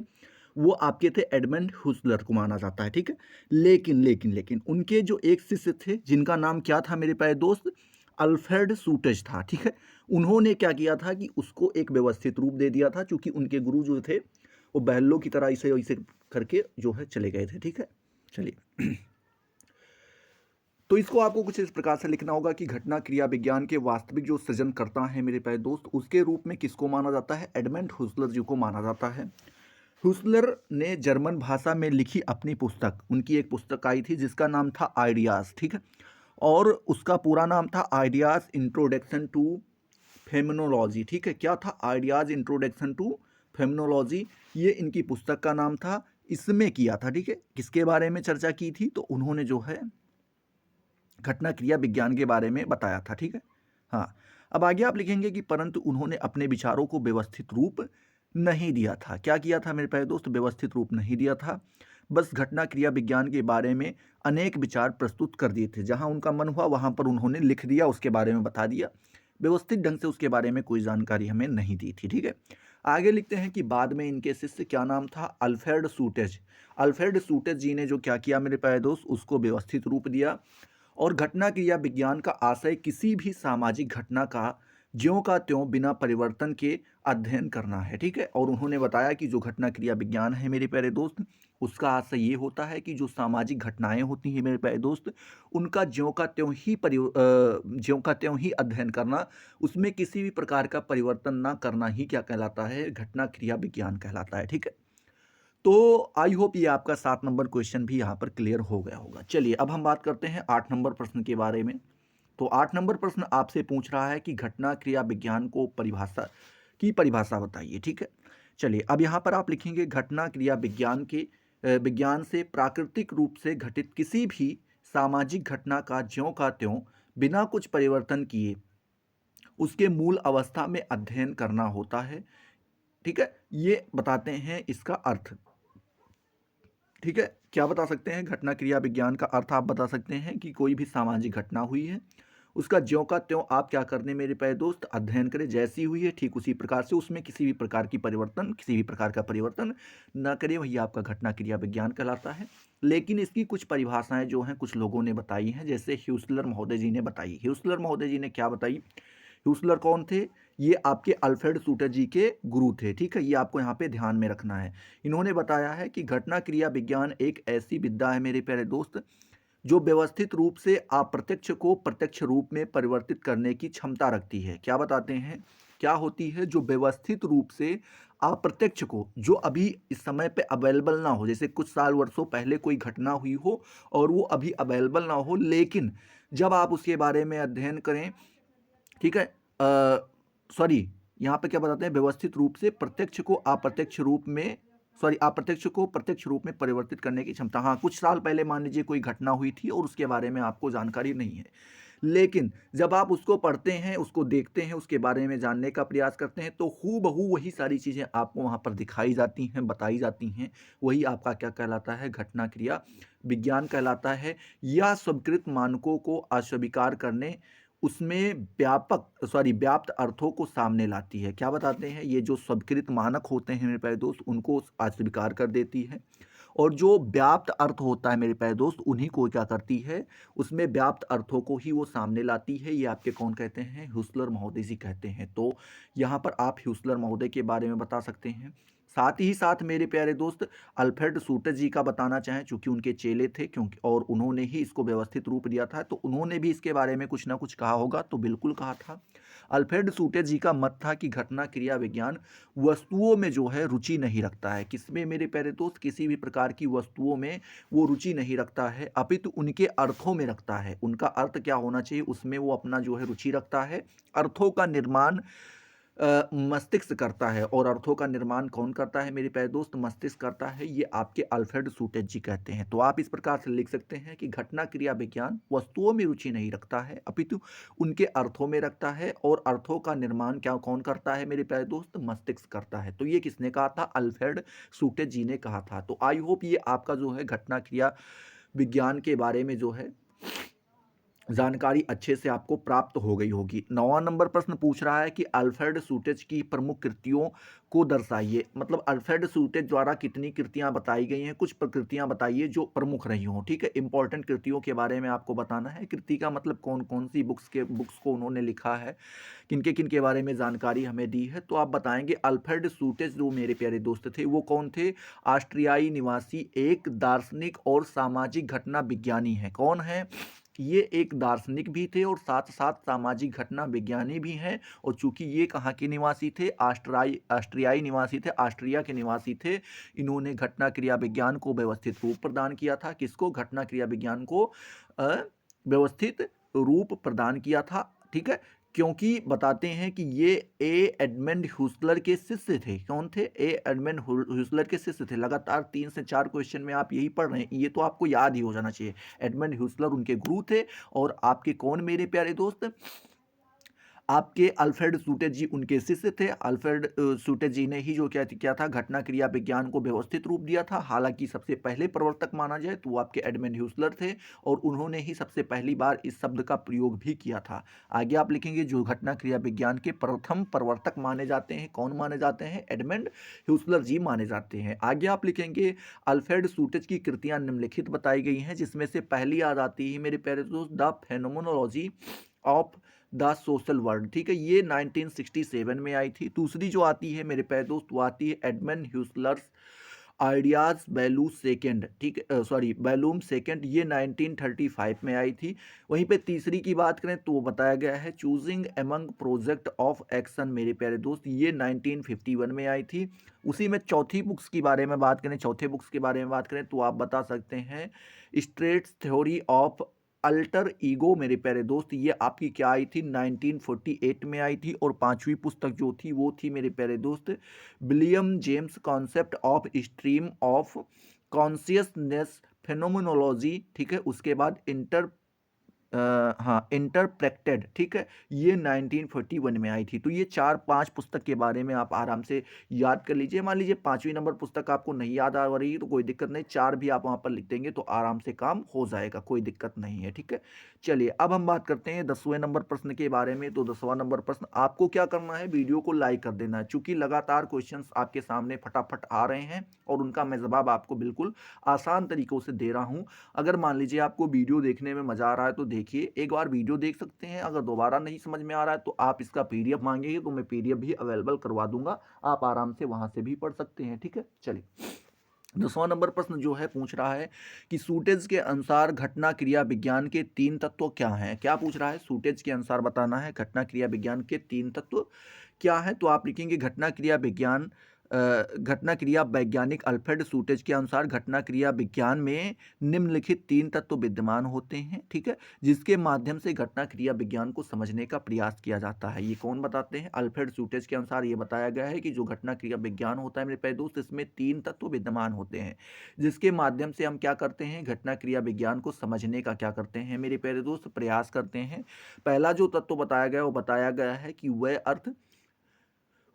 वो आपके थे एडमंड हुसलर को माना जाता है। ठीक है, लेकिन उनके जो एक शिष्य थे जिनका नाम क्या था मेरे प्यारे दोस्त, अल्फ्रेड सूटज था। ठीक है, उन्होंने क्या किया था कि उसको एक व्यवस्थित रूप दे दिया था, क्योंकि उनके गुरु जो थे वो बहलों की तरह इसे इसे करके जो है चले गए थे। ठीक है, चलिए तो इसको आपको कुछ इस प्रकार से लिखना होगा कि घटना क्रिया विज्ञान के वास्तविक जो सृजनकर्ता है मेरे प्यारे दोस्त, उसके रूप में किसको माना जाता है? एडमंड हुसलर जी को माना जाता है। हुसलर ने जर्मन भाषा में लिखी अपनी पुस्तक, उनकी एक पुस्तक आई थी जिसका नाम था आइडियाज। ठीक है, और उसका पूरा नाम था आइडियाज इंट्रोडक्शन टू फेमिनोलॉजी। ठीक है, क्या था? आइडियाज इंट्रोडक्शन टू फेमिनोलॉजी, ये इनकी पुस्तक का नाम था। इसमें किया था, ठीक है, किसके बारे में चर्चा की थी, तो उन्होंने जो है घटना क्रिया विज्ञान के बारे में बताया था। ठीक है, हाँ, अब आगे आप लिखेंगे कि परंतु उन्होंने अपने विचारों को व्यवस्थित रूप नहीं दिया था। क्या किया था मेरे प्यारे दोस्त? व्यवस्थित रूप नहीं दिया था, बस घटना क्रिया विज्ञान के बारे में अनेक विचार प्रस्तुत कर दिए थे, जहां उनका मन हुआ वहां पर उन्होंने लिख दिया, उसके बारे में बता दिया, व्यवस्थित ढंग से उसके बारे में कोई जानकारी हमें नहीं दी थी। ठीक है, आगे लिखते हैं कि बाद में इनके शिष्य, क्या नाम था? अल्फ्रेड सूटेज। अल्फ्रेड सूटेज जी ने जो क्या किया मेरे प्यारे दोस्त, उसको व्यवस्थित रूप दिया, और घटना क्रिया विज्ञान का आशय किसी भी सामाजिक घटना का ज्यों का त्यों बिना परिवर्तन के अध्ययन करना है। ठीक है, और उन्होंने बताया कि जो घटना क्रिया विज्ञान है मेरे प्यारे दोस्त, उसका आशय ये होता है कि जो सामाजिक घटनाएं होती हैं मेरे प्यारे दोस्त, उनका ज्यों का त्यों ही अध्ययन करना, उसमें किसी भी प्रकार का परिवर्तन ना करना ही क्या कहलाता है? घटना क्रिया विज्ञान कहलाता है। ठीक है, तो आई होप ये आपका 7 नंबर क्वेश्चन भी यहाँ पर क्लियर हो गया होगा। चलिए अब हम बात करते हैं 8 नंबर प्रश्न के बारे में। तो 8 नंबर प्रश्न आपसे पूछ रहा है कि घटना क्रिया विज्ञान को परिभाषा बताइए। ठीक है, चलिए अब यहाँ पर आप लिखेंगे घटना क्रिया विज्ञान से प्राकृतिक रूप से घटित किसी भी सामाजिक घटना का ज्यों का त्यों बिना कुछ परिवर्तन किए उसके मूल अवस्था में अध्ययन करना होता है। ठीक है, ये बताते हैं इसका अर्थ। ठीक है। क्या बता सकते हैं घटना क्रिया विज्ञान का अर्थ आप बता सकते हैं कि कोई भी सामाजिक घटना हुई है, उसका ज्यों का त्यों आप क्या करने मेरे प्यारे दोस्त अध्ययन करें, जैसी हुई है ठीक उसी प्रकार से उसमें किसी भी प्रकार का परिवर्तन ना करें, वही आपका घटना क्रिया विज्ञान कहलाता है। लेकिन इसकी कुछ परिभाषाएं जो हैं कुछ लोगों ने बताई हैं, जैसे ह्यूसलर महोदय जी ने बताई। ह्यूसलर महोदय जी ने क्या बताई? ह्यूसलर कौन थे? ये आपके अल्फ्रेड सूटर जी के गुरु थे, ठीक है, ये आपको यहाँ पे ध्यान में रखना है। इन्होंने बताया है कि घटना क्रिया विज्ञान एक ऐसी विद्या है मेरे प्यारे दोस्त, जो व्यवस्थित रूप से अप्रत्यक्ष को प्रत्यक्ष रूप में परिवर्तित करने की क्षमता रखती है। क्या बताते हैं? क्या होती है? जो व्यवस्थित रूप से अप्रत्यक्ष को, जो अभी इस समय पे अवेलेबल ना हो, जैसे कुछ साल वर्षों पहले कोई घटना हुई हो और वो अभी अवेलेबल ना हो, लेकिन जब आप उसके बारे में अध्ययन करें, ठीक है, सॉरी, यहाँ पे क्या बताते हैं? व्यवस्थित रूप से प्रत्यक्ष को अप्रत्यक्ष रूप में, सॉरी, अप्रत्यक्ष को प्रत्यक्ष रूप में परिवर्तित करने की क्षमता। हाँ, कुछ साल पहले मान लीजिए कोई घटना हुई थी और उसके बारे में आपको जानकारी नहीं है, लेकिन जब आप उसको पढ़ते हैं, उसको देखते हैं, उसके बारे में जानने का प्रयास करते हैं, तो हूबहू वही सारी चीज़ें आपको वहाँ पर दिखाई जाती हैं, बताई जाती हैं। वही आपका क्या कहलाता है? घटना क्रिया विज्ञान कहलाता है। या स्वीकृत मानकों को अस्वीकार करने, उसमें व्याप्त अर्थों को सामने लाती है। क्या बताते हैं? ये जो स्वीकृत मानक होते हैं मेरे प्यारे दोस्त, उनको अस्वीकार कर देती है, और जो व्याप्त अर्थ होता है मेरे प्यारे दोस्त, उन्हीं को क्या करती है? उसमें व्याप्त अर्थों को ही वो सामने लाती है। ये आपके कौन कहते हैं? ह्यूसलर महोदय जी कहते हैं। तो यहाँ पर आप ह्यूसलर महोदय के बारे में बता सकते हैं। साथ ही साथ मेरे प्यारे दोस्त अल्फ्रेड सूटर जी का बताना चाहें, चूंकि उनके चेले थे, क्योंकि और उन्होंने ही इसको व्यवस्थित रूप दिया था, तो उन्होंने भी इसके बारे में कुछ ना कुछ कहा होगा, तो बिल्कुल कहा था। अल्फ्रेड सूटर जी का मत था कि घटना क्रिया विज्ञान वस्तुओं में जो है रुचि नहीं रखता है। किसमें मेरे प्यारे दोस्त? किसी भी प्रकार की वस्तुओं में वो रुचि नहीं रखता है, अपितु उनके अर्थों में रखता है। उनका अर्थ क्या होना चाहिए, उसमें वो अपना जो है रुचि रखता है। अर्थों का निर्माण मस्तिष्क करता है, और अर्थों का निर्माण कौन करता है मेरे प्यारे दोस्त? मस्तिष्क करता है। ये आपके अल्फ्रेड सूटर जी कहते हैं। तो आप इस प्रकार से लिख सकते हैं कि घटना क्रिया विज्ञान वस्तुओं में रुचि नहीं रखता है, अपितु उनके अर्थों में रखता है, और अर्थों का निर्माण क्या कौन करता है मेरे प्यारे दोस्त? मस्तिष्क करता है। तो ये किसने कहा था? अल्फ्रेड सूटर जी ने कहा था। तो आई होप ये आपका जो है घटना क्रिया विज्ञान के बारे में जो है जानकारी अच्छे से आपको प्राप्त हो गई होगी। 9वां नंबर प्रश्न पूछ रहा है कि अल्फ्रेड सूटेज की प्रमुख कृतियों को दर्शाइए। मतलब अल्फ्रेड सूटेज द्वारा कितनी कृतियां बताई गई हैं, कुछ प्रकृतियां बताइए जो प्रमुख रही हों। ठीक है, इंपॉर्टेंट कृतियों के बारे में आपको बताना है। कृति का मतलब कौन कौन सी बुक्स को उन्होंने लिखा है, किनके बारे में जानकारी हमें दी है, तो आप बताएंगे। अल्फ्रेड सूटेज जो मेरे प्यारे दोस्त थे, वो कौन थे? ऑस्ट्रियाई निवासी एक दार्शनिक और सामाजिक घटना विज्ञानी है। कौन है ये? एक दार्शनिक भी थे और साथ साथ सामाजिक घटना विज्ञानी भी हैं। और चूंकि ये कहाँ के निवासी थे? ऑस्ट्रियाई निवासी थे, ऑस्ट्रिया के निवासी थे। इन्होंने घटना क्रिया विज्ञान को व्यवस्थित रूप प्रदान किया था। किसको? घटना क्रिया विज्ञान को व्यवस्थित रूप प्रदान किया था। ठीक है, क्योंकि बताते हैं कि ये एडमंड ह्यूसलर के शिष्य थे। कौन थे? एडमंड ह्यूसलर के शिष्य थे। लगातार 3 से 4 क्वेश्चन में आप यही पढ़ रहे हैं, ये तो आपको याद ही हो जाना चाहिए। एडमंड ह्यूसलर उनके गुरु थे, और आपके कौन मेरे प्यारे दोस्त? आपके अल्फ्रेड सूटर जी उनके शिष्य थे। अल्फ्रेड सूटर जी ने ही जो क्या था, घटना क्रिया विज्ञान को व्यवस्थित रूप दिया था। हालांकि सबसे पहले प्रवर्तक माना जाए तो वो आपके एडमंड ह्यूसलर थे, और उन्होंने ही सबसे पहली बार इस शब्द का प्रयोग भी किया था। आगे आप लिखेंगे जो घटना क्रिया विज्ञान के प्रथम प्रवर्तक माने जाते हैं, कौन माने जाते हैं? एडमंड ह्यूसलर जी माने जाते हैं। आगे आप लिखेंगे अल्फ्रेड सूटेज की कृतियां निम्नलिखित बताई गई हैं, जिसमें से पहली याद आती है मेरे प्यारे दोस्त, the phenomenology of the social world. ठीक है, ये 1967 में आई थी। दूसरी जो आती है मेरे प्यारे दोस्त, वो आती है एडमंड ह्यूसलर्स आइडियाज वैल्यू सेकेंड। ठीक है, सॉरी, वैल्यूम सेकेंड, ये 1935 में आई थी। वहीं पे तीसरी की बात करें तो वो बताया गया है choosing among project of action मेरे प्यारे दोस्त, ये 1951 में आई थी। उसी में चौथी बुक्स की बारे में बात करें, चौथे बुक्स के बारे में बात करें तो आप बता सकते हैं Strauss theory of alter ego मेरे प्यारे दोस्त, ये आपकी क्या आई थी? 1948 में आई थी। और पांचवी पुस्तक जो थी वो थी मेरे प्यारे दोस्त William James concept of stream of consciousness phenomenology. ठीक है, उसके बाद हाँ, इंटरप्रेटेड, ठीक है, ये 1941 में आई थी। तो ये 4-5 पुस्तक के बारे में आप आराम से याद कर लीजिए। मान लीजिए 5वीं नंबर पुस्तक आपको नहीं याद आ रही है तो कोई दिक्कत नहीं, 4 भी आप वहाँ पर लिख देंगे तो आराम से काम हो जाएगा, कोई दिक्कत नहीं है, ठीक है। चलिए अब हम बात करते हैं 10वें नंबर प्रश्न के बारे में। तो 10वां नंबर प्रश्न, आपको क्या करना है, वीडियो को लाइक कर देना है, चूँकि लगातार क्वेश्चंस आपके सामने फटाफट आ रहे हैं और उनका मैं जवाब आपको बिल्कुल आसान तरीकों से दे रहा हूँ। अगर मान लीजिए आपको वीडियो देखने में मज़ा आ रहा है तो देखिए, एक बार वीडियो देख सकते हैं। अगर दोबारा नहीं समझ में आ रहा है तो आप इसका पीडीएफ मांगेंगे तो मैं पीडीएफ भी अवेलेबल करवा दूंगा, आप आराम से वहां से भी पढ़ सकते हैं, ठीक है। चलिए 10वां नंबर प्रश्न जो है पूछ रहा है कि सूटेज के अनुसार घटना क्रिया विज्ञान के 3 तत्व क्या हैं। क्या पूछ रहा है, सूटेज के अनुसार बताना है घटना क्रिया विज्ञान के 3 तत्व क्या है। तो आप लिखेंगे घटना क्रिया विज्ञान, घटना क्रिया वैज्ञानिक अल्फ्रेड सूटेज के अनुसार घटना क्रिया विज्ञान में निम्नलिखित 3 तत्व विद्यमान होते हैं, ठीक है, जिसके माध्यम से घटना क्रिया विज्ञान को समझने का प्रयास किया जाता है। ये कौन बताते हैं, अल्फ्रेड सूटेज के अनुसार ये बताया गया है कि जो घटना क्रिया विज्ञान होता है मेरे प्यारे दोस्त, इसमें 3 तत्व विद्यमान होते हैं, जिसके माध्यम से हम क्या करते हैं, घटना क्रिया विज्ञान को समझने का क्या करते हैं मेरे प्यारे दोस्त, प्रयास करते हैं। पहला जो तत्व बताया गया वो बताया गया है कि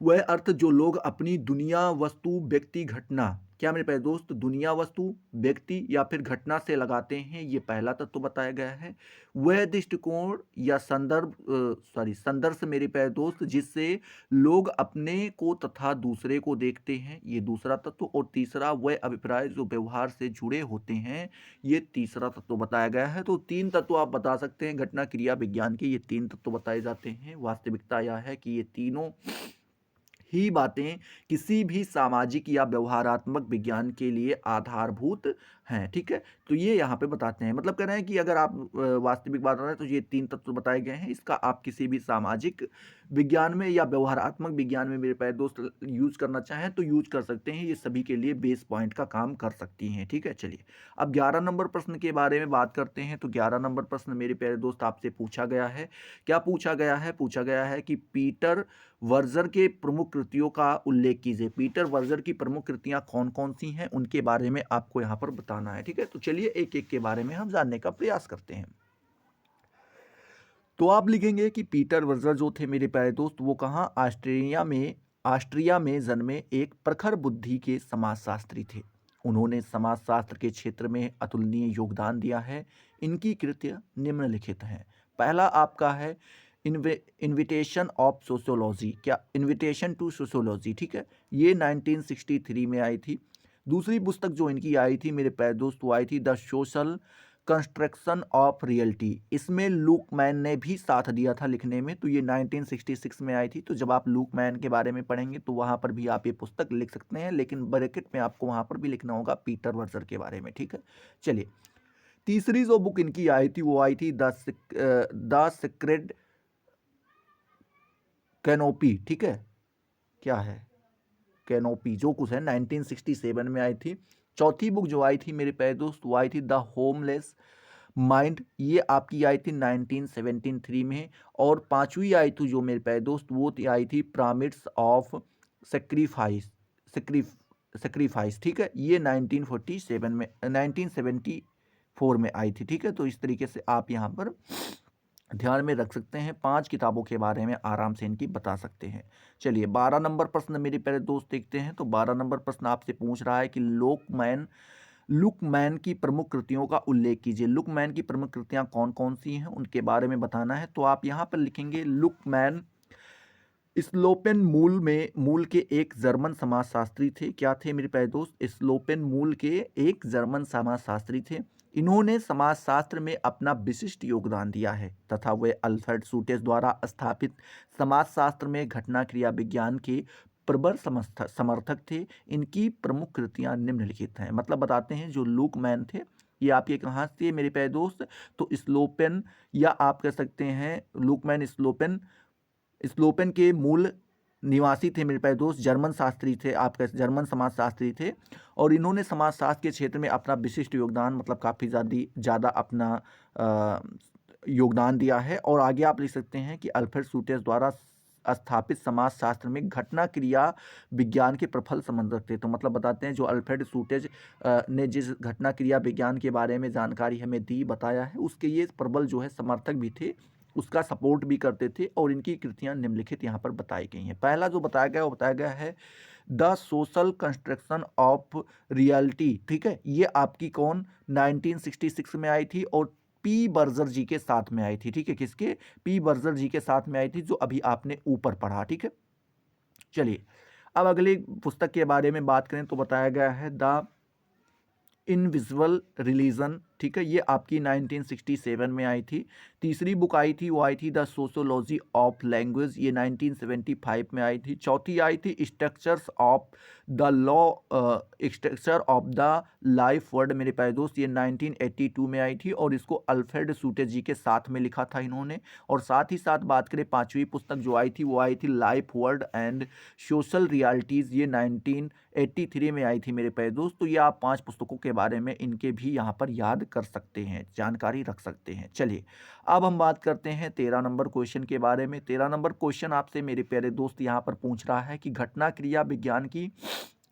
वह अर्थ जो लोग अपनी दुनिया, वस्तु, व्यक्ति, घटना, क्या मेरे प्यारे दोस्त, दुनिया, वस्तु, व्यक्ति या फिर घटना से लगाते हैं, ये पहला तत्व बताया गया है। वह दृष्टिकोण या संदर्भ मेरे प्यारे दोस्त, जिससे लोग अपने को तथा दूसरे को देखते हैं, ये दूसरा तत्व। और तीसरा वह अभिप्राय जो व्यवहार से जुड़े होते हैं, ये तीसरा तत्व बताया गया है। तो 3 तत्व आप बता सकते हैं घटना क्रिया विज्ञान के, ये 3 तत्व बताए जाते हैं। वास्तविकता यह है कि ये तीनों ही बातें किसी भी सामाजिक या व्यवहारात्मक विज्ञान के लिए आधारभूत हैं, ठीक है। तो ये यहाँ पे बताते हैं, मतलब कह रहे हैं कि अगर आप वास्तविक बात कर रहे हैं तो ये 3 तत्व बताए गए हैं, इसका आप किसी भी सामाजिक विज्ञान में या व्यवहारात्मक विज्ञान में मेरे प्यारे दोस्त यूज करना चाहें तो यूज कर सकते हैं, ये सभी के लिए बेस पॉइंट का काम कर सकती हैं, ठीक है। चलिए अब 11 नंबर प्रश्न के बारे में बात करते हैं। तो 11 नंबर प्रश्न मेरे प्यारे दोस्त आपसे पूछा गया है, क्या पूछा गया है, पूछा गया है कि पीटर वर्जर के प्रमुख कृतियों का उल्लेख कीजिए। पीटर वर्जर की प्रमुख कृतियां कौन कौन सी हैं, उनके बारे में आपको यहाँ पर बताना है, ठीक है। तो चलिए एक एक के बारे में हम जानने का प्रयास करते हैं। तो आप लिखेंगे कि पीटर वर्जर जो थे मेरे प्यारे दोस्त, वो कहाँ, ऑस्ट्रिया में जन्मे एक प्रखर बुद्धि के समाजशास्त्री थे। उन्होंने समाजशास्त्र के क्षेत्र में अतुलनीय योगदान दिया है। इनकी कृत्य निम्नलिखित हैं। पहला आपका है इन्विटेशन ऑफ सोशियोलॉजी, क्या, इन्विटेशन टू सोशियोलॉजी, ठीक है, ये 1963 में आई थी। दूसरी पुस्तक जो इनकी आई थी मेरे प्यारे दोस्त, वो आई थी the social construction of reality. इसमें लूक मैन ने भी साथ दिया था लिखने में, तो ये 1966 में आई थी। तो जब आप लूक मैन के बारे में पढ़ेंगे तो वहाँ पर भी आप ये पुस्तक लिख सकते हैं, लेकिन ब्रैकेट में आपको वहाँ पर भी लिखना होगा पीटर वर्जर के बारे में, ठीक है। चलिए तीसरी जो बुक इनकी आई थी वो आई थी द सीक्रेट कैनोपी, ठीक है, क्या है, कैनोपी जो कुछ है, 1967 में आई थी। चौथी बुक जो आई थी मेरे प्यारे दोस्त वो आई थी द होमलेस माइंड, ये आपकी आई थी 1973 में। और पांचवी आई थी जो मेरे प्यारे दोस्त वो आई थी पिरामिड्स ऑफ सेक्रीफाइस, ठीक है, ये 1947 में 1974 में आई थी, ठीक है। तो इस तरीके से आप यहाँ पर ध्यान में रख सकते हैं, 5 किताबों के बारे में आराम से इनकी बता सकते हैं। चलिए 12 नंबर प्रश्न मेरे प्यारे दोस्त देखते हैं। तो 12 नंबर प्रश्न आपसे पूछ रहा है कि लुकमैन की प्रमुख कृतियों का उल्लेख कीजिए। लुकमैन की प्रमुख कृतियां कौन कौन सी हैं, उनके बारे में बताना है। तो आप यहाँ पर लिखेंगे लुकमैन स्लोपेन मूल के एक जर्मन समाजशास्त्री थे। क्या थे मेरे प्यारे दोस्त, स्लोपेन मूल के एक जर्मन समाजशास्त्री थे। इन्होंने समाजशास्त्र में अपना विशिष्ट योगदान दिया है तथा वे अल्फ्रेड सूटेज द्वारा स्थापित समाजशास्त्र में घटना क्रिया विज्ञान के प्रबल समर्थक थे। इनकी प्रमुख कृतियां निम्नलिखित हैं, मतलब बताते हैं जो लूक मैन थे ये आपके कहाँ से मेरे प्यारे दोस्त, तो स्लोपेन, या आप कह सकते हैं लूकमैन स्लोपेन के मूल निवासी थे मेरे प्यारे दोस्त, जर्मन शास्त्री थे, आपका जर्मन समाजशास्त्री थे। और इन्होंने समाजशास्त्र के क्षेत्र में अपना विशिष्ट योगदान, मतलब काफ़ी ज़्यादा अपना योगदान दिया है। और आगे आप लिख सकते हैं कि अल्फ्रेड सूटेज द्वारा स्थापित समाजशास्त्र में घटना क्रिया विज्ञान के प्रबल संबंध रखते हैं। तो मतलब बताते हैं जो अल्फ्रेड सूटेज ने जिस घटना क्रिया विज्ञान के बारे में जानकारी हमें दी, बताया है, उसके ये प्रबल जो है समर्थक भी थे, उसका सपोर्ट भी करते थे और इनकी कृतियां निम्नलिखित यहाँ पर बताई गई हैं। पहला जो बताया गया वो बताया गया है the social construction of reality. ठीक है, ये आपकी कौन 1966 में आई थी और पी बर्जर जी के साथ में आई थी। ठीक है, किसके? पी बर्जर जी के साथ में आई थी, जो अभी आपने ऊपर पढ़ा। ठीक है, चलिए अब अगली पुस्तक के बारे में बात करें तो बताया गया है द इनविजिबल रिलीजन। ठीक है, ये आपकी 1967 में आई थी। तीसरी बुक आई थी वो आई थी द सोशोलॉजी ऑफ लैंग्वेज, ये 1975 में आई थी। चौथी आई थी structures of the law, structure of the life word मेरे प्यारे दोस्त, ये 1982 में आई थी और इसको अल्फ्रेड सूटे जी के साथ में लिखा था इन्होंने। और साथ ही साथ बात करें पांचवी पुस्तक जो आई थी वो आई थी life word and social realities, ये 1983 में आई थी मेरे प्यारे दोस्त। तो ये आप 5 पुस्तकों के बारे में इनके भी यहाँ पर याद कर सकते हैं, जानकारी रख सकते हैं। चलिए अब हम बात करते हैं 13 नंबर क्वेश्चन के बारे में। 13 नंबर क्वेश्चन आपसे मेरे प्यारे दोस्त यहाँ पर पूछ रहा है कि घटना क्रिया विज्ञान की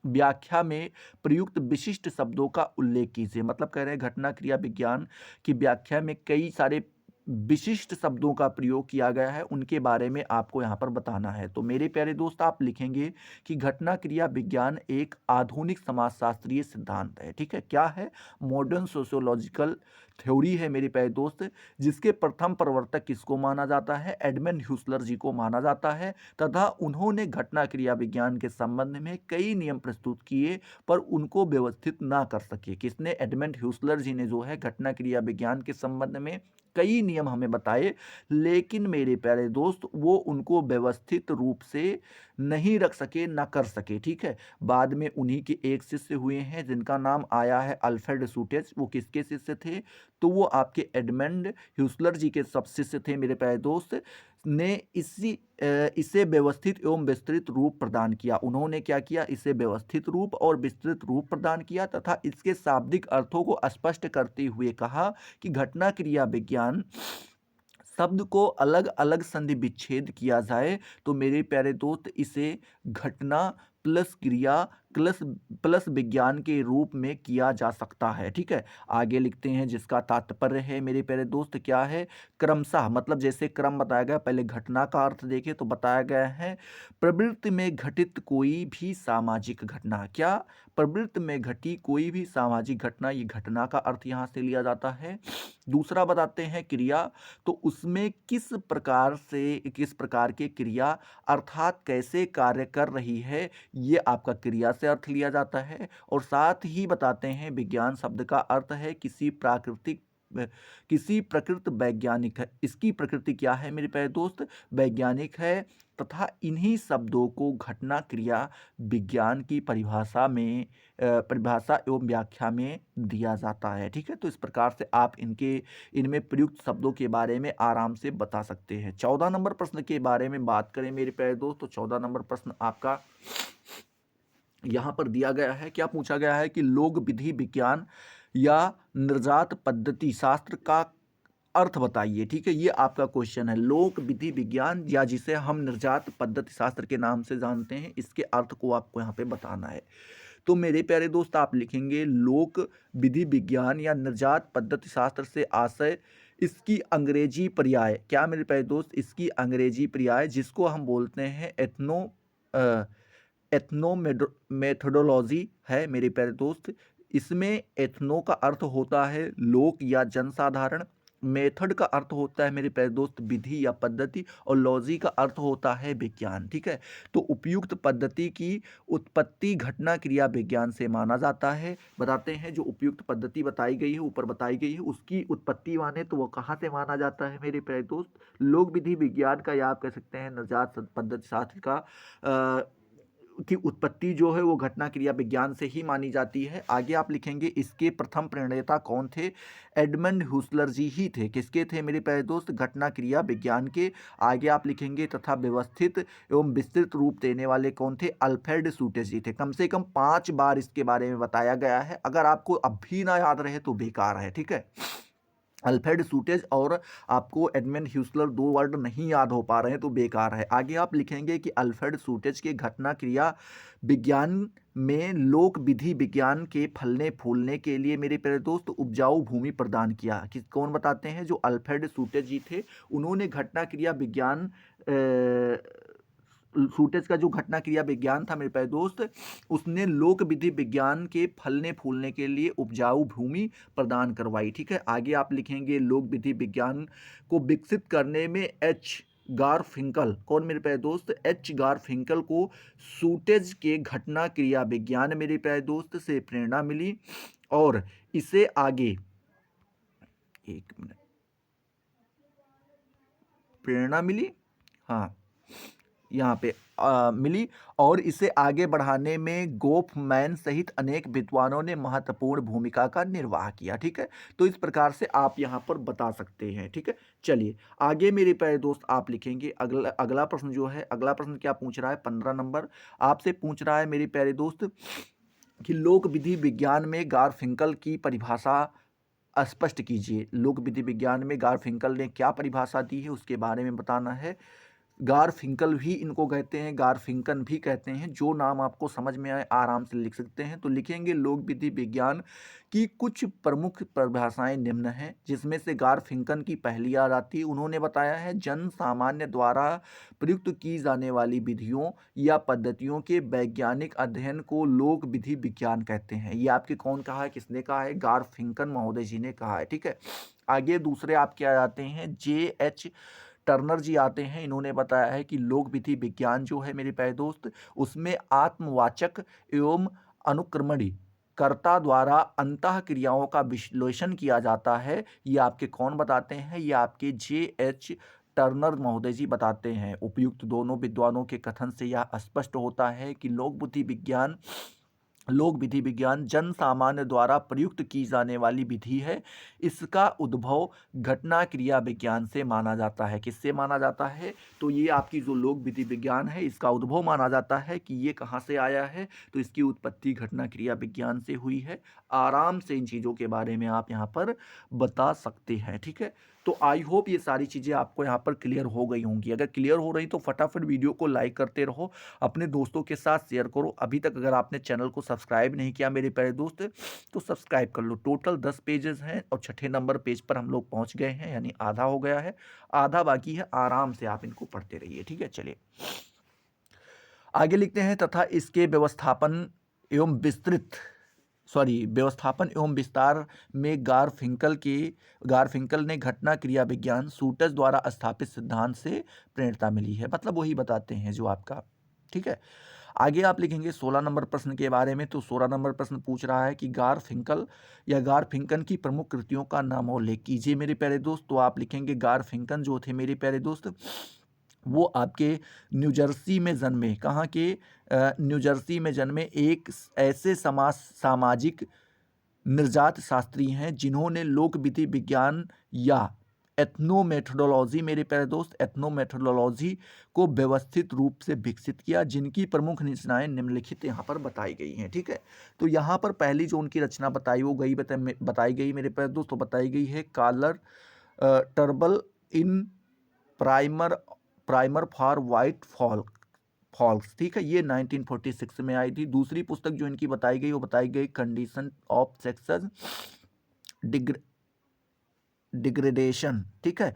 व्याख्या में प्रयुक्त विशिष्ट शब्दों का उल्लेख कीजिए। मतलब कह रहे हैं घटना क्रिया विज्ञान की व्याख्या में कई सारे विशिष्ट शब्दों का प्रयोग किया गया है, उनके बारे में आपको यहाँ पर बताना है। तो मेरे प्यारे दोस्त आप लिखेंगे कि घटना क्रिया विज्ञान एक आधुनिक समाजशास्त्रीय सिद्धांत है। ठीक है, क्या है? मॉडर्न सोशियोलॉजिकल थ्योरी है मेरे प्यारे दोस्त, जिसके प्रथम प्रवर्तक किसको माना जाता है? एडमंड ह्यूसलर जी को माना जाता है, तथा उन्होंने घटना क्रिया विज्ञान के संबंध में कई नियम प्रस्तुत किए पर उनको व्यवस्थित ना कर सके। किसने? एडमंड ह्यूसलर जी ने जो है घटना क्रिया विज्ञान के संबंध में कई नियम हमें बताए, लेकिन मेरे प्यारे दोस्त वो उनको व्यवस्थित रूप से नहीं रख सके, ना कर सके। ठीक है, बाद में उन्हीं के एक शिष्य हुए हैं जिनका नाम आया है अल्फ्रेड सूटेज। वो किसके शिष्य थे? तो वो आपके एडमंड ह्यूसलर जी के सब शिष्य थे मेरे प्यारे दोस्त। ने इसे व्यवस्थित एवं विस्तृत रूप प्रदान किया। उन्होंने क्या किया? इसे व्यवस्थित रूप और विस्तृत रूप प्रदान किया तथा इसके शाब्दिक अर्थों को स्पष्ट करते हुए कहा कि घटना क्रिया विज्ञान शब्द को अलग अलग संधि विच्छेद किया जाए तो मेरे प्यारे दोस्त इसे घटना प्लस क्रिया प्लस प्लस विज्ञान के रूप में किया जा सकता है। ठीक है, आगे लिखते हैं जिसका तात्पर्य है मेरे प्यारे दोस्त क्या है? क्रमशः, मतलब जैसे क्रम बताया गया, पहले घटना का अर्थ देखें तो बताया गया है प्रवृत्ति में घटित कोई भी सामाजिक घटना। क्या? प्रवृत्ति में घटी कोई भी सामाजिक घटना, ये घटना का अर्थ यहाँ से लिया जाता है। दूसरा बताते हैं क्रिया, तो उसमें किस प्रकार के क्रिया अर्थात कैसे कार्य कर रही है, ये आपका क्रिया से अर्थ लिया जाता है। और साथ ही बताते हैं विज्ञान शब्द का अर्थ है किसी प्रकृत वैज्ञानिक है। इसकी प्रकृति क्या है मेरे प्यारे दोस्त? वैज्ञानिक है, तथा इन्हीं शब्दों को घटना क्रिया विज्ञान की परिभाषा एवं व्याख्या में दिया जाता है। ठीक है, तो इस प्रकार से आप इनमें प्रयुक्त शब्दों के बारे में आराम से बता सकते हैं। 14 नंबर प्रश्न के बारे में बात करें मेरे प्यारे दोस्त, तो 14 नंबर प्रश्न आपका यहाँ पर दिया गया है। क्या पूछा गया है कि लोक विधि विज्ञान या निर्जात पद्धति शास्त्र का अर्थ बताइए। ठीक है, ये आपका क्वेश्चन है। लोक विधि विज्ञान या जिसे हम निर्जात पद्धति शास्त्र के नाम से जानते हैं, इसके अर्थ को आपको यहाँ पे बताना है। तो मेरे प्यारे दोस्त आप लिखेंगे लोक विधि विज्ञान या निर्जात पद्धति शास्त्र से आशय इसकी अंग्रेजी पर्याय। क्या मेरे प्यारे दोस्त? इसकी अंग्रेजी पर्याय जिसको हम बोलते हैं एथनो मेथोडोलॉजी है मेरे प्यारे दोस्त। इसमें एथनो का अर्थ होता है लोक या जनसाधारण, मेथड का अर्थ होता है मेरे प्यारे दोस्त विधि या पद्धति, और लॉजी का अर्थ होता है विज्ञान। ठीक है, तो उपयुक्त पद्धति की उत्पत्ति घटना क्रिया विज्ञान से माना जाता है। बताते हैं जो उपयुक्त पद्धति बताई गई है, ऊपर बताई गई है, उसकी उत्पत्ति माने तो वो कहाँ से माना जाता है मेरे प्यारे दोस्त? लोक विधि विज्ञान का, या आप कह सकते हैं नवजात पद्धति शास्त्र का की उत्पत्ति जो है वो घटना क्रिया विज्ञान से ही मानी जाती है। आगे आप लिखेंगे इसके प्रथम प्रणेता कौन थे? एडमंड ह्यूसलर जी ही थे। किसके थे मेरे प्यारे दोस्त? घटना क्रिया विज्ञान के। आगे आप लिखेंगे तथा व्यवस्थित एवं विस्तृत रूप देने वाले कौन थे? अल्फ्रेड सूटेज जी थे। कम से कम 5 बार इसके बारे में बताया गया है, अगर आपको अब भी ना याद रहे तो बेकार है। ठीक है, अल्फ्रेड सूटेज और आपको एडमंड ह्यूसलर, दो वर्ड नहीं याद हो पा रहे हैं तो बेकार है। आगे आप लिखेंगे कि अल्फ्रेड सूटेज के घटना क्रिया विज्ञान में लोक विधि विज्ञान के फलने फूलने के लिए मेरे प्यारे दोस्त उपजाऊ भूमि प्रदान किया। किस कौन बताते हैं? जो अल्फ्रेड सूटेज जी थे, उन्होंने घटना क्रिया विज्ञान सूटेज का जो घटना क्रिया विज्ञान था मेरे प्यारे दोस्त, उसने लोक विधि विज्ञान के फलने फूलने के लिए उपजाऊ भूमि प्रदान करवाई। ठीक है, आगे आप लिखेंगे लोक विधि विज्ञान को विकसित करने में एच गारफिंकल, कौन मेरे प्यारे दोस्त? एच गारफिंकल को सूटेज के घटना क्रिया विज्ञान मेरे प्यारे दोस्त से प्रेरणा मिली और इसे आगे, एक मिनट, प्रेरणा मिली, हाँ यहाँ पे मिली और इसे आगे बढ़ाने में गोफमैन सहित अनेक विद्वानों ने महत्वपूर्ण भूमिका का निर्वाह किया। ठीक है, तो इस प्रकार से आप यहाँ पर बता सकते हैं। ठीक है, चलिए आगे मेरे प्यारे दोस्त आप लिखेंगे। अगला अगला प्रश्न जो है, अगला प्रश्न क्या पूछ रहा है? 15 नंबर आपसे पूछ रहा है मेरे प्यारे दोस्त कि लोक विधि विज्ञान में गारफिंकल की परिभाषा स्पष्ट कीजिए। लोक विधि विज्ञान में गारफिंकल ने क्या परिभाषा दी है उसके बारे में बताना है। गारफिंकल भी इनको कहते हैं, गारफिंकन भी कहते हैं, जो नाम आपको समझ में आए आराम से लिख सकते हैं। तो लिखेंगे लोक विधि विज्ञान की कुछ प्रमुख परिभाषाएं निम्न हैं, जिसमें से गारफिंकन की पहली याद आती है। उन्होंने बताया है जन सामान्य द्वारा प्रयुक्त की जाने वाली विधियों या पद्धतियों के वैज्ञानिक अध्ययन को लोक विधि विज्ञान कहते हैं। ये आपके कौन कहा है, किसने कहा है? गारफिंकन महोदय जी ने कहा है। ठीक है, आगे दूसरे आप क्या आते हैं? J.H. टर्नर जी आते हैं। इन्होंने बताया है कि लोक विधि विज्ञान जो है मेरे प्यारे दोस्त, उसमें आत्मवाचक एवं अनुक्रमणी कर्ता द्वारा अंतः क्रियाओं का विश्लेषण किया जाता है। ये आपके कौन बताते हैं? ये आपके J.H. टर्नर महोदय जी बताते हैं। उपयुक्त दोनों विद्वानों के कथन से यह स्पष्ट होता है कि लोक विधि विज्ञान जन सामान्य द्वारा प्रयुक्त की जाने वाली विधि है। इसका उद्भव घटना क्रिया विज्ञान से माना जाता है। किससे माना जाता है? तो ये आपकी जो लोक विधि विज्ञान है, इसका उद्भव माना जाता है कि ये कहाँ से आया है, तो इसकी उत्पत्ति घटना क्रिया विज्ञान से हुई है। आराम से इन चीज़ों के बारे में आप यहाँ पर बता सकते हैं। ठीक है, तो आई होप ये सारी चीज़ें आपको यहाँ पर क्लियर हो गई होंगी। अगर क्लियर हो रही तो फटाफट वीडियो को लाइक करते रहो, अपने दोस्तों के साथ शेयर करो। अभी तक अगर आपने चैनल को सब्सक्राइब नहीं किया मेरे प्यारे दोस्त, तो सब्सक्राइब कर लो। टोटल 10 पेजेस हैं और छठे नंबर पेज पर हम लोग पहुंच गए हैं, यानी आधा हो गया है, आधा बाकी है। आराम से आप इनको पढ़ते रहिए। ठीक है, चलिए आगे लिखते हैं। तथा इसके व्यवस्थापन एवं विस्तार में गारफिंकल ने घटना क्रिया विज्ञान सूटस द्वारा स्थापित सिद्धांत से प्रेरणा मिली है। मतलब वही बताते हैं जो आपका। ठीक है, आगे आप लिखेंगे 16 नंबर प्रश्न के बारे में। तो 16 नंबर प्रश्न पूछ रहा है कि गारफिंकल या गारफिंकन की प्रमुख कृतियों का नाम उल्लेख कीजिए मेरे प्यारे दोस्त। तो आप लिखेंगे गारफिंकन जो थे मेरे प्यारे दोस्त, वो आपके न्यूजर्सी में जन्मे। कहाँ के? न्यूजर्सी में जन्मे एक ऐसे सामाजिक निर्जात शास्त्री हैं जिन्होंने लोक विधि विज्ञान या एथनोमेथोडोलॉजी मेरे प्यारे दोस्त, एथनोमेथोडोलॉजी को व्यवस्थित रूप से विकसित किया, जिनकी प्रमुख रचनाएं निम्नलिखित यहाँ पर बताई गई हैं। ठीक है, तो यहाँ पर पहली जो उनकी रचना बताई गई मेरे प्यारे दोस्त, तो बताई गई है कॉलर टर्बल in primer for white folks. ठीक है, ये 1946 में आई थी। दूसरी पुस्तक जो इनकी बताई गई, वो बताई गई कंडीशन ऑफ सेक्सस डिग्रेडेशन। ठीक है,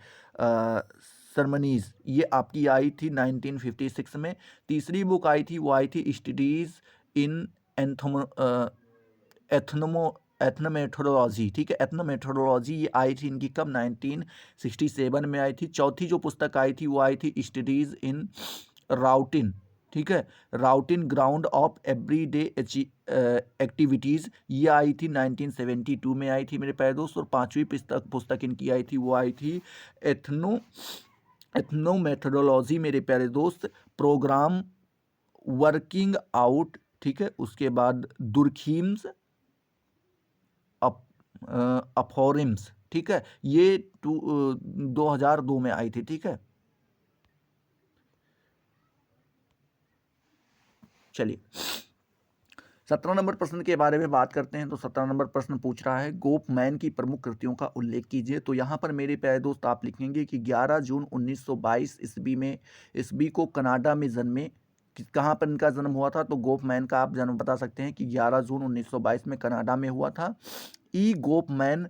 सरमनीज, ये आपकी आई थी 1956 में। तीसरी बुक आई थी, वो आई थी स्टडीज इन एथनोमेथोडोलॉजी। ठीक है, एथनोमेथोडोलॉजी ये आई थी इनकी कब? 1967 में आई थी। चौथी जो पुस्तक आई थी वो आई थी स्टडीज इन राउटिन। ठीक है, राउटिन ग्राउंड ऑफ एवरीडे एक्टिविटीज़, ये आई थी 1972 में आई थी मेरे प्यारे दोस्त। और पांचवी पुस्तक इनकी आई थी, वो आई थी एथनोमेथोडोलॉजी मेरे प्यारे दोस्त, प्रोग्राम वर्किंग आउट। ठीक है, उसके बाद दुर्खीम्स अफोरिम्स। ठीक है, ये 2002 में आई थी। ठीक है, चलिए 17 नंबर प्रश्न के बारे में बात करते हैं। तो 17 नंबर प्रश्न पूछ रहा है, गोफमैन की प्रमुख कृतियों का उल्लेख कीजिए। तो यहाँ पर मेरे प्यारे दोस्त आप लिखेंगे कि 11 जून 1922 ईस्वी को कनाडा में जन्मे। कहाँ पर इनका जन्म हुआ था? तो गोफमैन का आप जन्म बता सकते हैं कि 11 जून 1922 में कनाडा में हुआ था। ई गोफमैन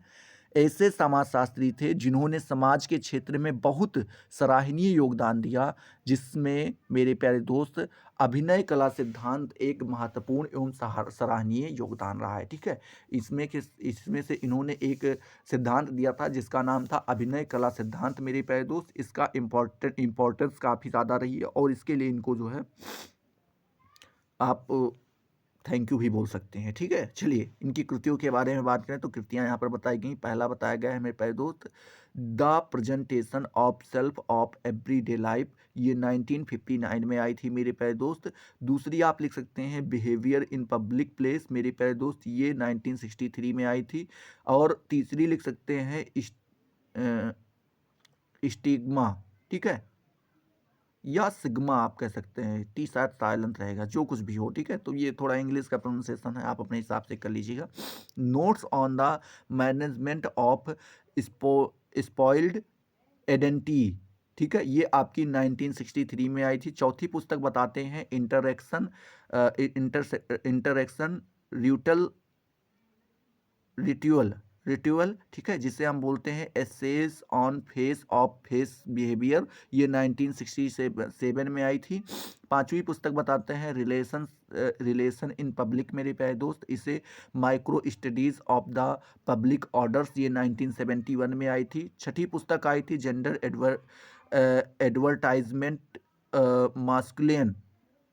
ऐसे समाजशास्त्री थे जिन्होंने समाज के क्षेत्र में बहुत सराहनीय योगदान दिया, जिसमें मेरे प्यारे दोस्त अभिनय कला सिद्धांत एक महत्वपूर्ण एवं सराहनीय योगदान रहा है। ठीक है, इसमें से इन्होंने एक सिद्धांत दिया था जिसका नाम था अभिनय कला सिद्धांत। मेरे प्यारे दोस्त, इसका इम्पोर्टेंस काफ़ी ज़्यादा रही है और इसके लिए इनको जो है आप थैंक यू भी बोल सकते हैं। ठीक है, चलिए इनकी कृतियों के बारे में बात करें तो कृतियां यहाँ पर बताई गई। पहला बताया गया है मेरे प्यारे दोस्त, the presentation of self of everyday life, ये 1959 में आई थी मेरे प्यारे दोस्त। दूसरी आप लिख सकते हैं बिहेवियर इन पब्लिक प्लेस, मेरे प्यारे दोस्त, ये 1963 में आई थी। और तीसरी लिख सकते हैं स्टिग्मा, ठीक है, या सिग्मा आप कह सकते हैं, टी शायद साइलेंट रहेगा, जो कुछ भी हो। ठीक है, तो ये थोड़ा इंग्लिश का प्रोनाउंसिएशन है, आप अपने हिसाब से कर लीजिएगा। Notes on the management of spoiled identity, ठीक है, ये आपकी 1963 में आई थी। चौथी पुस्तक बताते हैं इंटरेक्शन रिटल रिट्यूअल रिट्यूअल, ठीक है, जिसे हम बोलते हैं essays on face of face behaviour, ये 1967 में आई थी। पांचवी पुस्तक बताते हैं रिलेशन इन पब्लिक, मेरे प्यारे दोस्त, इसे micro studies of the public orders, ये 1971 में आई थी। छठी पुस्तक आई थी जेंडर एडवर्टाइजमेंट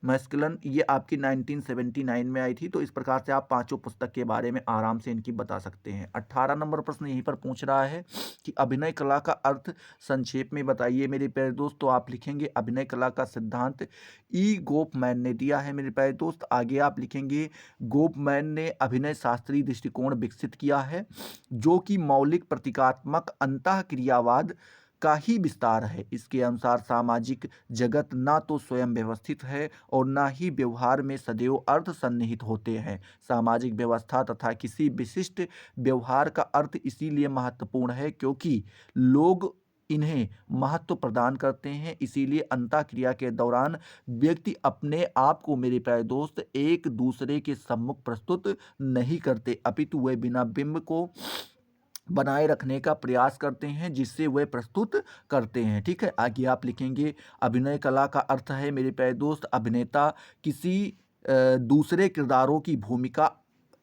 मैस्कुलिन, ये आपकी 1979 में आई थी। तो इस प्रकार से आप पांचों पुस्तक के बारे में आराम से इनकी बता सकते हैं। 18 नंबर प्रश्न यहीं पर पूछ रहा है कि अभिनय कला का अर्थ संक्षेप में बताइए मेरे प्यारे दोस्त। तो आप लिखेंगे अभिनय कला का सिद्धांत ई गोफमैन ने दिया है मेरे प्यारे दोस्त। आगे आप लिखेंगे गोफमैन ने अभिनय शास्त्रीय दृष्टिकोण विकसित किया है, जो कि मौलिक प्रतीकात्मक अंतःक्रियावाद का ही विस्तार है। इसके अनुसार सामाजिक जगत ना तो स्वयं व्यवस्थित है और ना ही व्यवहार में सदैव अर्थ सन्निहित होते हैं। सामाजिक व्यवस्था तथा किसी विशिष्ट व्यवहार का अर्थ इसीलिए महत्वपूर्ण है क्योंकि लोग इन्हें महत्व प्रदान करते हैं। इसीलिए अंतःक्रिया के दौरान व्यक्ति अपने आप को, मेरे प्यारे दोस्त, एक दूसरे के सम्मुख प्रस्तुत नहीं करते, अपितु वे बिना बिंब को बनाए रखने का प्रयास करते हैं जिससे वे प्रस्तुत करते हैं। ठीक है, आगे आप लिखेंगे अभिनय कला का अर्थ है मेरे प्यारे दोस्त, अभिनेता किसी दूसरे किरदारों की भूमिका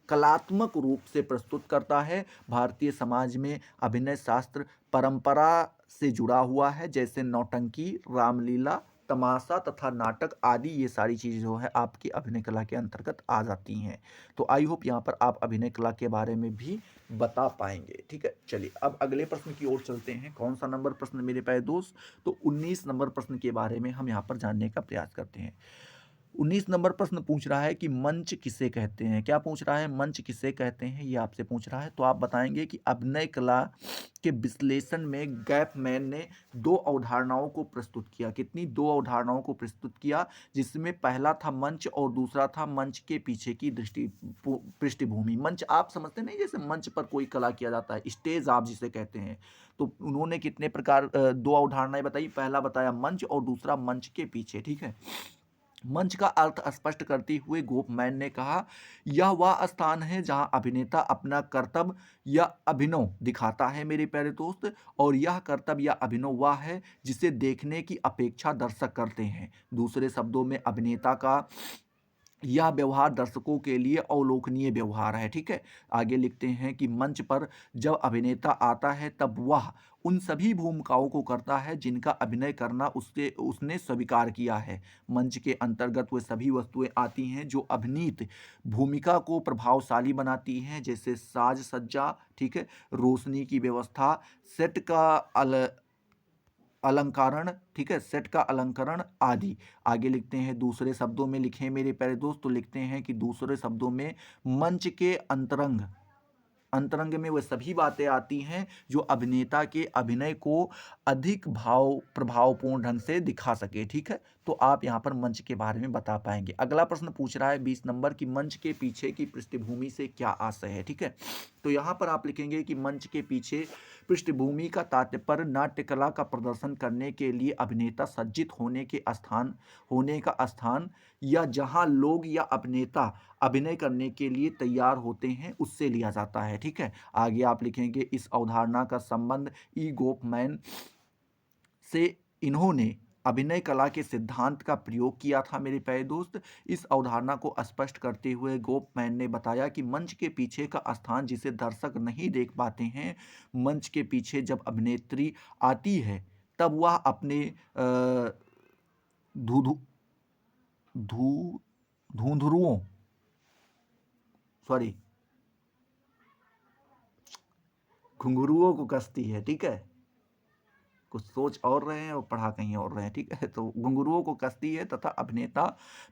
कलात्मक रूप से प्रस्तुत करता है। भारतीय समाज में अभिनय शास्त्र परंपरा से जुड़ा हुआ है, जैसे नौटंकी, रामलीला, तमाशा तथा नाटक आदि, ये सारी चीज़ें जो है आपकी अभिनय कला के अंतर्गत आ जाती हैं। तो आई होप यहाँ पर आप अभिनय कला के बारे में भी बता पाएंगे। ठीक है, चलिए अब अगले प्रश्न की ओर चलते हैं। कौन सा नंबर प्रश्न मेरे प्यारे दोस्त? तो 19 नंबर प्रश्न के बारे में हम यहाँ पर जानने का प्रयास करते हैं। 19 नंबर प्रश्न पूछ रहा है कि मंच किसे कहते हैं। क्या पूछ रहा है? मंच किसे कहते हैं, ये आपसे पूछ रहा है। तो आप बताएंगे कि अभिनय कला के विश्लेषण में गैफमैन ने दो अवधारणाओं को प्रस्तुत किया। कितनी? दो अवधारणाओं को प्रस्तुत किया, जिसमें पहला था मंच और दूसरा था मंच के पीछे की पृष्ठभूमि। मंच आप समझते नहीं, जैसे मंच पर कोई कला किया जाता है, स्टेज आप जिसे कहते हैं। तो उन्होंने कितने प्रकार दो अवधारणाएं बताई। पहला बताया मंच और दूसरा मंच के पीछे। ठीक है, मंच का अर्थ स्पष्ट करते हुए गोफमैन ने कहा, यह वह स्थान है जहां अभिनेता अपना कर्तव्य या अभिनव दिखाता है मेरे प्यारे दोस्त, और यह कर्तव्य या अभिनव वह है जिसे देखने की अपेक्षा दर्शक करते हैं। दूसरे शब्दों में अभिनेता का यह व्यवहार दर्शकों के लिए अवलोकनीय व्यवहार है। ठीक है, आगे लिखते हैं कि मंच पर जब अभिनेता आता है तब वह उन सभी भूमिकाओं को करता है जिनका अभिनय करना उसने स्वीकार किया है। मंच के अंतर्गत वे सभी वस्तुएं आती हैं जो अभिनीत भूमिका को प्रभावशाली बनाती हैं, जैसे साज सज्जा, ठीक है, रोशनी की व्यवस्था, सेट का अलंकरण, ठीक है, सेट का अलंकरण आदि। आगे लिखते हैं, दूसरे शब्दों में लिखें मेरे प्यारे दोस्त, तो लिखते हैं कि दूसरे शब्दों में मंच के अंतरंग अंतरंग में वह सभी बातें आती हैं जो अभिनेता के अभिनय को अधिक प्रभावपूर्ण ढंग से दिखा सके। ठीक है, तो आप यहाँ पर मंच के बारे में बता पाएंगे। अगला प्रश्न पूछ रहा है 20 नंबर की मंच के पीछे की पृष्ठभूमि से क्या आशय है। ठीक है, तो यहाँ पर आप लिखेंगे कि मंच के पीछे पृष्ठभूमि का तात्पर्य नाट्य कला का प्रदर्शन करने के लिए अभिनेता सज्जित होने का स्थान या जहां लोग या अभिनेता अभिनय करने के लिए तैयार होते हैं उससे लिया जाता है। ठीक है, आगे आप लिखेंगे इस अवधारणा का संबंध ई गोफमैन से इन्होंने अभिनय कला के सिद्धांत का प्रयोग किया था। मेरे प्यारे दोस्त, इस अवधारणा को स्पष्ट करते हुए गोफमैन ने बताया कि मंच के पीछे का स्थान जिसे दर्शक नहीं देख पाते हैं, मंच के पीछे जब अभिनेत्री आती है तब वह अपने धू धू धूंधरुओं सॉरी घुंघरुओं को कसती है। ठीक है, कुछ सोच और रहे हैं और पढ़ा कहीं और रहे हैं। ठीक है, तो घुंघरुओं को कसती है तथा अभिनेता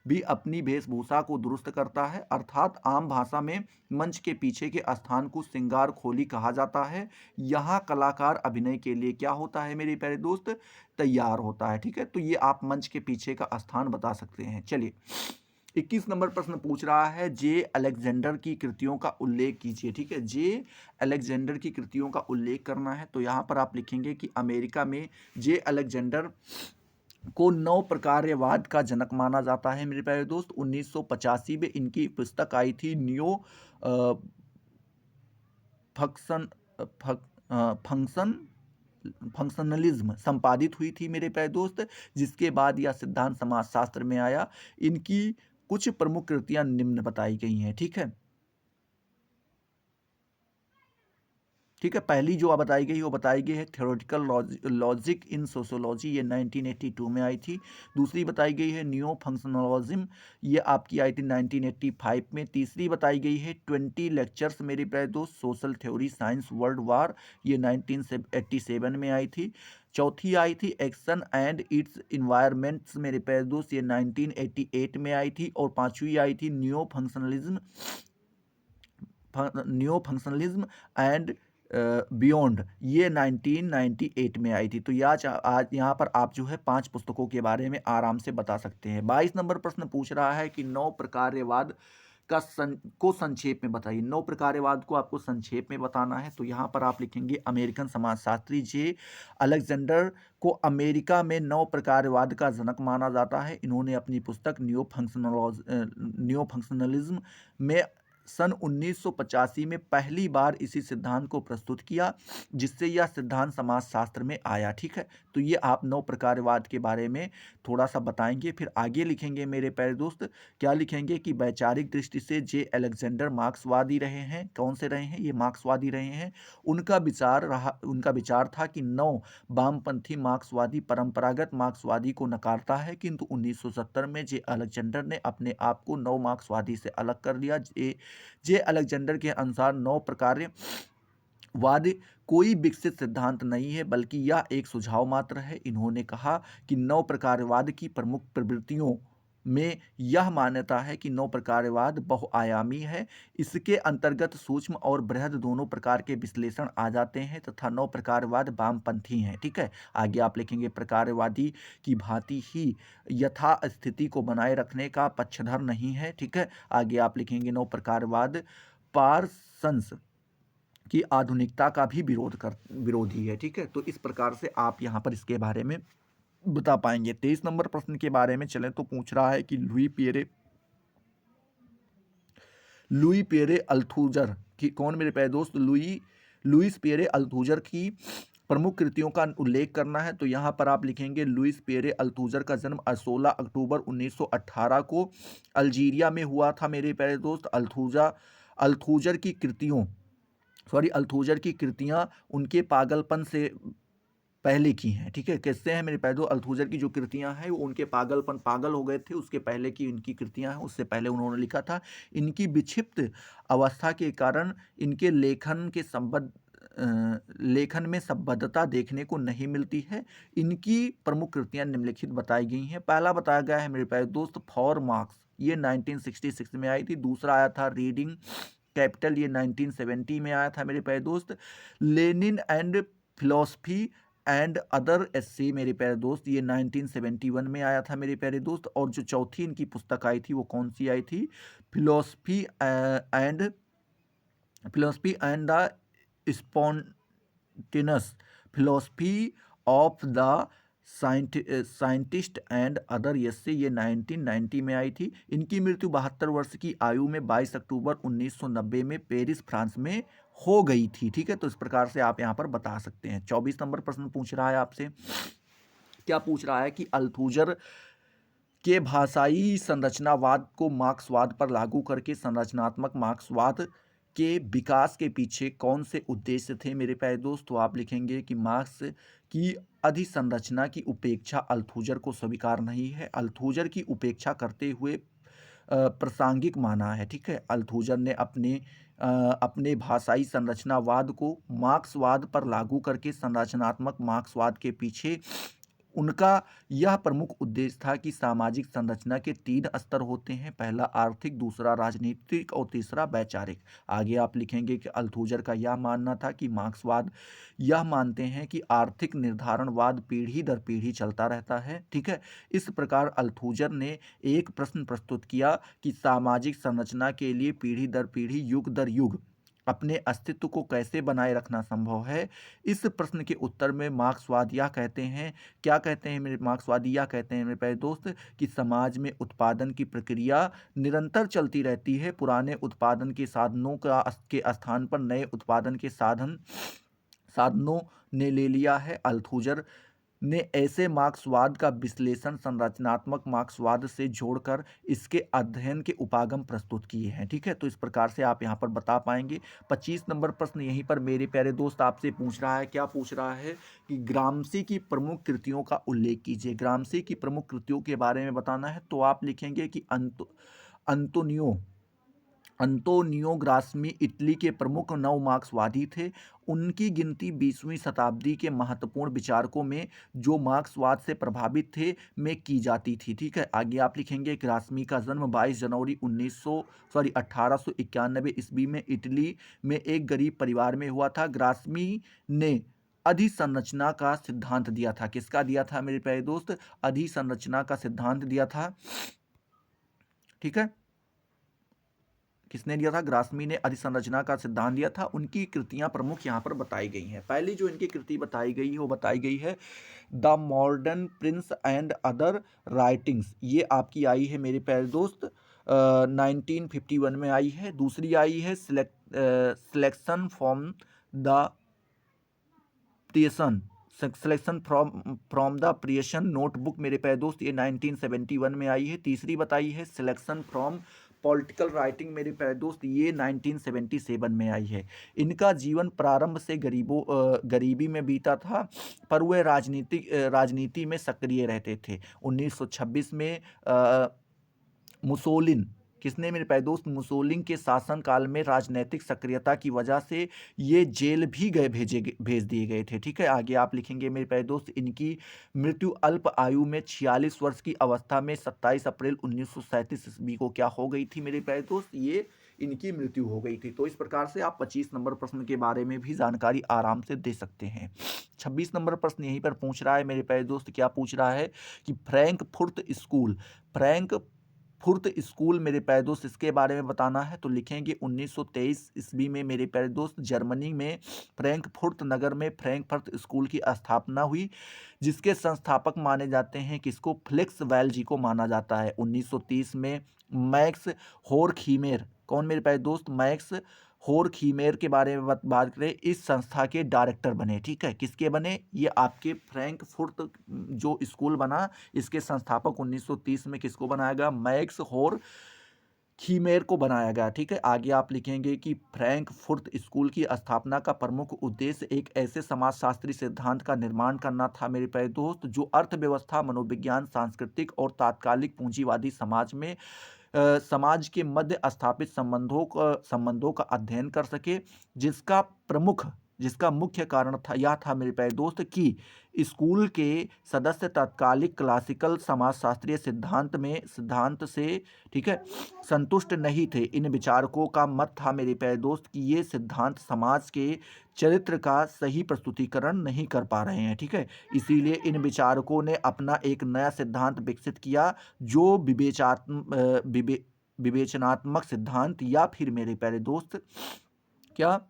भी अपनी वेशभूषा को दुरुस्त करता है, अर्थात आम भाषा में मंच के पीछे के स्थान को श्रृंगार खोली कहा जाता है। यहाँ कलाकार अभिनय के लिए क्या होता है मेरे प्यारे दोस्त, तैयार होता है। ठीक है, तो ये आप मंच के पीछे का स्थान बता सकते हैं। चलिए 21 नंबर प्रश्न पूछ रहा है जे अलेक्जेंडर की कृतियों का उल्लेख कीजिए। ठीक है, जे अलेक्जेंडर की कृतियों का उल्लेख करना है, तो यहाँ पर आप लिखेंगे कि अमेरिका में जे अलेक्जेंडर को नौ प्रकार्यवाद का जनक माना जाता है। मेरे प्यारे दोस्त 1985 में इनकी पुस्तक आई थी न्यो फंक्शन फंक्शन फंक्शनलिज्म संपादित हुई थी मेरे प्यारे दोस्त, जिसके बाद यह सिद्धांत समाजशास्त्र में आया। इनकी कुछ प्रमुख कृतियां निम्न बताई गई हैं। ठीक है, ठीक है, पहली जो बताई गई वो बताई गई है थ्योरेटिकल लॉजिक इन सोशोलॉजी, ये 1982 में आई थी। दूसरी बताई गई है न्यू फंक्शनलिज्म, ये आपकी आई थी 1985 में। तीसरी बताई गई है 20 लेक्चर्स मेरे प्यारे दोस्त social theory science world war, ये 1987 में आई थी। चौथी आई थी एक्शन एंड इट्स इन्वायरमेंट्स मेरे प्यारे दोस्त, ये 1988 में आई थी। और पांचवी आई थी न्यू फंक्शनलिज्म एंड बियॉन्ड, ये 1998 में आई थी। तो आज यहाँ पर आप जो है 5 पुस्तकों के बारे में आराम से बता सकते हैं। 22 नंबर प्रश्न पूछ रहा है कि नौ प्रकार्यवाद को संक्षेप में बताइए। नौ प्रकार्यवाद को आपको संक्षेप में बताना है, तो यहाँ पर आप लिखेंगे अमेरिकन समाजशास्त्री जे अलेक्जेंडर को अमेरिका में नौ प्रकार्यवाद का जनक माना जाता है। इन्होंने अपनी पुस्तक न्यू फंक्शनलिज्म में सन 1985 में पहली बार इसी सिद्धांत को प्रस्तुत किया, जिससे यह सिद्धांत समाजशास्त्र में आया। ठीक है, तो ये आप नौ प्रकारवाद के बारे में थोड़ा सा बताएंगे। फिर आगे लिखेंगे मेरे प्यारे दोस्त, क्या लिखेंगे कि वैचारिक दृष्टि से जे अलेक्जेंडर मार्क्सवादी रहे हैं। कौन से रहे हैं, ये मार्क्सवादी रहे हैं। उनका विचार था कि नौ वामपंथी मार्क्सवादी परंपरागत मार्क्सवादी को नकारता है, किंतु 1970 में जे अलेक्जेंडर ने अपने आप को नौ मार्क्सवादी से अलग कर लिया। जे अलेक्जेंडर के अनुसार नौ प्रकार्यवाद कोई विकसित सिद्धांत नहीं है, बल्कि यह एक सुझाव मात्र है। इन्होंने कहा कि नौ प्रकार्यवाद की प्रमुख प्रवृत्तियों में यह मान्यता है कि नौ प्रकार्यवाद बहुआयामी है। इसके अंतर्गत सूक्ष्म और बृहद दोनों प्रकार के विश्लेषण आ जाते हैं तथा नौ प्रकार्यवाद वामपंथी हैं। ठीक है, आगे आप लिखेंगे प्रकार्यवादी की भांति ही यथास्थिति को बनाए रखने का पक्षधर नहीं है। ठीक है, आगे आप लिखेंगे नौ प्रकारवाद पार्सन्स की आधुनिकता का भी विरोधी है। ठीक है, तो इस प्रकार से आप यहाँ पर इसके बारे में बता पाएंगे। 23 नंबर प्रश्न के बारे में चलें तो पूछ रहा है कि लुई पियरे अल्थूजर की कौन मेरे प्यारे दोस्त लुइस पियरे अल्थूजर की प्रमुख कृतियों का उल्लेख करना है। तो यहाँ पर आप लिखेंगे लुइस पियरे अल्थूजर का जन्म 16 अक्टूबर 1918 को अल्जीरिया में हुआ था मेरे प्यारे दोस्त। अल्थूजर की कृतियाँ उनके पागलपन से पहले की हैं। ठीक है, कैसे हैं मेरे प्यारे दोस्त, अल्थूजर की जो कृतियां हैं वो उनके पागल हो गए थे उसके पहले की इनकी कृतियां हैं, उससे पहले उन्होंने लिखा था। इनकी विक्षिप्त अवस्था के कारण इनके लेखन में संबद्धता देखने को नहीं मिलती है। इनकी प्रमुख कृतियां निम्नलिखित बताई गई हैं। पहला बताया गया है मेरे प्यारे दोस्त फॉर मार्क्स, ये 1966 में आई थी। दूसरा आया था रीडिंग कैपिटल ये 1970 में आया था मेरे प्यारे दोस्त। Lenin and philosophy and other essay मेरे प्यारे दोस्त ये 1971 में आया था मेरे प्यारे दोस्त। और जो चौथी इनकी पुस्तक आई थी वो कौन सी आई थी? Philosophy and philosophy and the spontaneous philosophy of the scientist and other essay ये 1990 में आई थी। इनकी मृत्यु 72 वर्ष की आयु में 22 अक्टूबर 1990 में पेरिस फ्रांस में हो गई थी। ठीक है, तो इस प्रकार से आप यहाँ पर बता सकते हैं। 24 नंबर प्रश्न पूछ रहा है आपसे, क्या पूछ रहा है कि अल्थुजर के भाषाई संरचनावाद को मार्क्सवाद पर लागू करके संरचनात्मक मार्क्सवाद के विकास के पीछे कौन से उद्देश्य थे मेरे प्यारे दोस्त? तो आप लिखेंगे कि मार्क्स की अधिसंरचना की उपेक्षा अल्थुजर को स्वीकार नहीं है। अल्थुजर की उपेक्षा करते हुए प्रासंगिक माना है। ठीक है, अल्थुजर ने अपने भाषाई संरचनावाद को मार्क्सवाद पर लागू करके संरचनात्मक मार्क्सवाद के पीछे उनका यह प्रमुख उद्देश्य था कि सामाजिक संरचना के 3 स्तर होते हैं, पहला आर्थिक, दूसरा राजनीतिक और तीसरा वैचारिक। आगे आप लिखेंगे कि अल्थुजर का यह मानना था कि मार्क्सवाद यह मानते हैं कि आर्थिक निर्धारणवाद पीढ़ी दर पीढ़ी चलता रहता है। ठीक है, इस प्रकार अल्थुजर ने एक प्रश्न प्रस्तुत किया कि सामाजिक संरचना के लिए पीढ़ी दर पीढ़ी, युग दर युग अपने अस्तित्व को कैसे बनाए रखना संभव है। इस प्रश्न के उत्तर में मार्क्सवाद यह कहते हैं, क्या कहते हैं मेरे मार्क्सवादी? यह कहते हैं मेरे प्यारे दोस्त कि समाज में उत्पादन की प्रक्रिया निरंतर चलती रहती है। पुराने उत्पादन के साधनों के स्थान पर नए उत्पादन के साधनों ने ले लिया है। अल्थुजर ने ऐसे मार्क्सवाद का विश्लेषण संरचनात्मक मार्क्सवाद से जोड़कर इसके अध्ययन के उपागम प्रस्तुत किए हैं। ठीक है, तो इस प्रकार से आप यहाँ पर बता पाएंगे। 25 नंबर प्रश्न यहीं पर मेरे प्यारे दोस्त आपसे पूछ रहा है, क्या पूछ रहा है कि ग्राम्सी की प्रमुख कृतियों का उल्लेख कीजिए। ग्राम्सी की प्रमुख कृतियों के बारे में बताना है, तो आप लिखेंगे कि अंतोनियो ग्रास्मी इटली के प्रमुख नव मार्क्सवादी थे। उनकी गिनती 20वीं शताब्दी के महत्वपूर्ण विचारकों में जो मार्क्सवाद से प्रभावित थे में की जाती थी। ठीक है, आगे आप लिखेंगे ग्रास्मी का जन्म 22 जनवरी 1891 ईस्वी में इटली में एक गरीब परिवार में हुआ था। ग्रास्मी ने अधिसंरचना का सिद्धांत दिया था। किसका दिया था मेरे प्यारे दोस्त? अधिसंरचना का सिद्धांत दिया था। ठीक है, किसने दिया था? ग्रास्मी ने अधिसंरचना का सिद्धांत दिया था। उनकी कृतियां प्रमुख यहाँ पर बताई गई हैं। पहली जो इनकी कृति बताई गई है वो बताई गई है the modern Prince and other writings. ये आपकी आई है मेरे प्यारे दोस्त 1951 में आई है। दूसरी आई है selection from the prison selection from the prison notebook मेरे प्यारे दोस्त, ये 1971 में आई है। तीसरी बताई है सिलेक्शन फ्रॉम पॉलिटिकल राइटिंग मेरे प्यारे दोस्त, ये 1977 में आई है। इनका जीवन प्रारंभ से गरीबी में बीता था, पर वह राजनीति में सक्रिय रहते थे। 1926 में मुसोलिन, किसने मेरे प्यारे दोस्त? मुसोलिन के शासनकाल में राजनीतिक सक्रियता की वजह से ये जेल भी भेज दिए गए थे। ठीक है, आगे आप लिखेंगे मेरे प्यारे दोस्त इनकी मृत्यु अल्प आयु में 46 वर्ष की अवस्था में 27 अप्रैल 1937 ईस्वी को क्या हो गई थी मेरे प्यारे दोस्त? ये इनकी मृत्यु हो गई थी। तो इस प्रकार से आप 25 नंबर प्रश्न के बारे में भी जानकारी आराम से दे सकते हैं। 26 नंबर प्रश्न यहीं पर पूछ रहा है मेरे प्यारे दोस्त, क्या पूछ रहा है कि फ्रैंकफुर्ट स्कूल मेरे प्यारे दोस्त, इसके बारे में बताना है। तो लिखेंगे 1923 ईस्वी में मेरे प्यारे दोस्त जर्मनी में फ्रैंकफुर्ट नगर में फ्रैंकफर्ट स्कूल की स्थापना हुई, जिसके संस्थापक माने जाते हैं किसको? फ्लिक्स वैलजी को माना जाता है। 1930 में मैक्स होरखीमेर, कौन मेरे प्यारे दोस्त? मैक्स होरखीमेर के बारे में बात करें, इस संस्था के डायरेक्टर बने। ठीक है, किसके बने? ये आपके फ्रैंकफुर्ट जो स्कूल बना, इसके संस्थापक 1930 में किसको बनाया गया? मैक्स होरखीमेर को बनाया गया। ठीक है, आगे आप लिखेंगे कि फ्रैंकफुर्ट स्कूल की स्थापना का प्रमुख उद्देश्य एक ऐसे समाजशास्त्री सिद्धांत का निर्माण करना था मेरे प्यारे दोस्त, जो अर्थव्यवस्था, मनोविज्ञान, सांस्कृतिक और तात्कालिक पूंजीवादी समाज के मध्य स्थापित संबंधों का अध्ययन कर सके, जिसका प्रमुख जिसका मुख्य कारण था यह था मेरे प्यारे दोस्त कि स्कूल के सदस्य तात्कालिक क्लासिकल समाजशास्त्रीय सिद्धांत से, ठीक है, संतुष्ट नहीं थे। इन विचारकों का मत था मेरे प्यारे दोस्त कि ये सिद्धांत समाज के चरित्र का सही प्रस्तुतिकरण नहीं कर पा रहे हैं, ठीक है। इसीलिए इन विचारकों ने अपना एक नया सिद्धांत विकसित किया जो विवेचनात्मक सिद्धांत या फिर मेरे प्यारे दोस्त क्या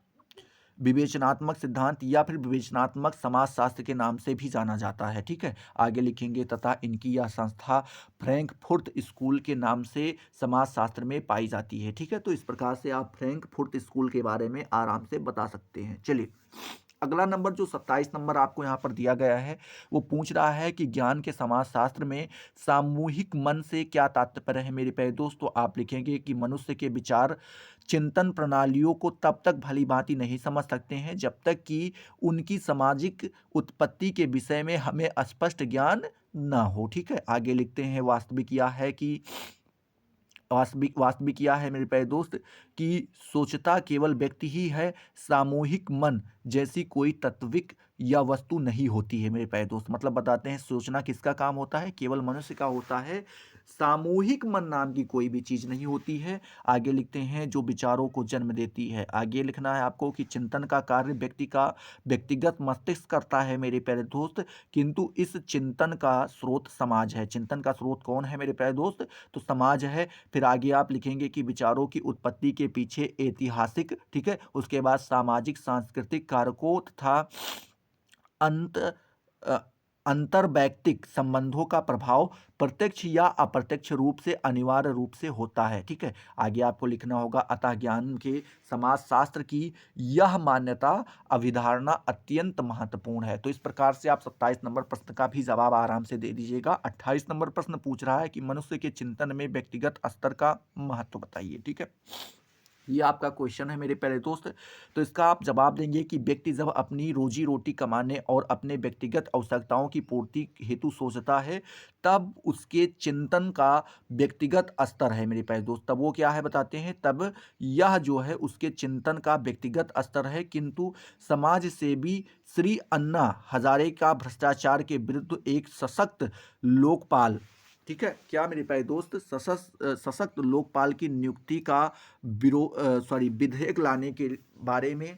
विवेचनात्मक सिद्धांत या फिर विवेचनात्मक समाजशास्त्र के नाम से भी जाना जाता है, ठीक है। आगे लिखेंगे तथा इनकी यह संस्था फ्रैंकफुर्ट स्कूल के नाम से समाजशास्त्र में पाई जाती है, ठीक है। तो इस प्रकार से आप फ्रैंकफुर्ट स्कूल के बारे में आराम से बता सकते हैं। चलिए अगला नंबर जो 27 नंबर आपको यहाँ पर दिया गया है वो पूछ रहा है कि ज्ञान के समाजशास्त्र में सामूहिक मन से क्या तात्पर्य है मेरे प्यारे दोस्तों। आप लिखेंगे कि मनुष्य के विचार चिंतन प्रणालियों को तब तक भली भांति नहीं समझ सकते हैं जब तक कि उनकी सामाजिक उत्पत्ति के विषय में हमें स्पष्ट ज्ञान ना हो, ठीक है। आगे लिखते हैं वास्तविक यह है मेरे प्यारे दोस्त कि सोचता केवल व्यक्ति ही है, सामूहिक मन जैसी कोई तत्विक या वस्तु नहीं होती है मेरे प्यारे दोस्त। मतलब बताते हैं सोचना किसका काम होता है, केवल मनुष्य का होता है, सामूहिक मन नाम की कोई भी चीज नहीं होती है। आगे लिखते हैं जो विचारों को जन्म देती है। आगे लिखना है आपको कि चिंतन का कार्य व्यक्ति का व्यक्तिगत मस्तिष्क करता है मेरे प्यारे दोस्त, किंतु इस चिंतन का स्रोत समाज है। चिंतन का स्रोत कौन है मेरे प्यारे दोस्त, तो समाज है। फिर आगे आप लिखेंगे कि विचारों की उत्पत्ति के पीछे ऐतिहासिक, ठीक है, उसके बाद सामाजिक सांस्कृतिक कारकों तथा अंत अ, अंतर्वैयक्तिक संबंधों का प्रभाव प्रत्यक्ष या अप्रत्यक्ष रूप से अनिवार्य रूप से होता है, ठीक है। आगे आपको लिखना होगा अतः ज्ञान के समाजशास्त्र की यह मान्यता अवधारणा अत्यंत महत्वपूर्ण है। तो इस प्रकार से आप 27 नंबर प्रश्न का भी जवाब आराम से दे दीजिएगा। 28 नंबर प्रश्न पूछ रहा है कि मनुष्य के चिंतन में व्यक्तिगत स्तर का महत्व बताइए, ठीक है। ये आपका क्वेश्चन है मेरे प्यारे दोस्त। तो इसका आप जवाब देंगे कि व्यक्ति जब अपनी रोजी रोटी कमाने और अपने व्यक्तिगत आवश्यकताओं की पूर्ति हेतु सोचता है तब उसके चिंतन का व्यक्तिगत स्तर है मेरे प्यारे दोस्त। तब वो क्या है बताते हैं, तब यह जो है उसके चिंतन का व्यक्तिगत स्तर है। किंतु समाज सेवी श्री अन्ना हजारे का भ्रष्टाचार के विरुद्ध एक सशक्त लोकपाल, ठीक है, क्या मेरे प्यारे दोस्त, सशक्त लोकपाल की नियुक्ति का विधेयक लाने के बारे में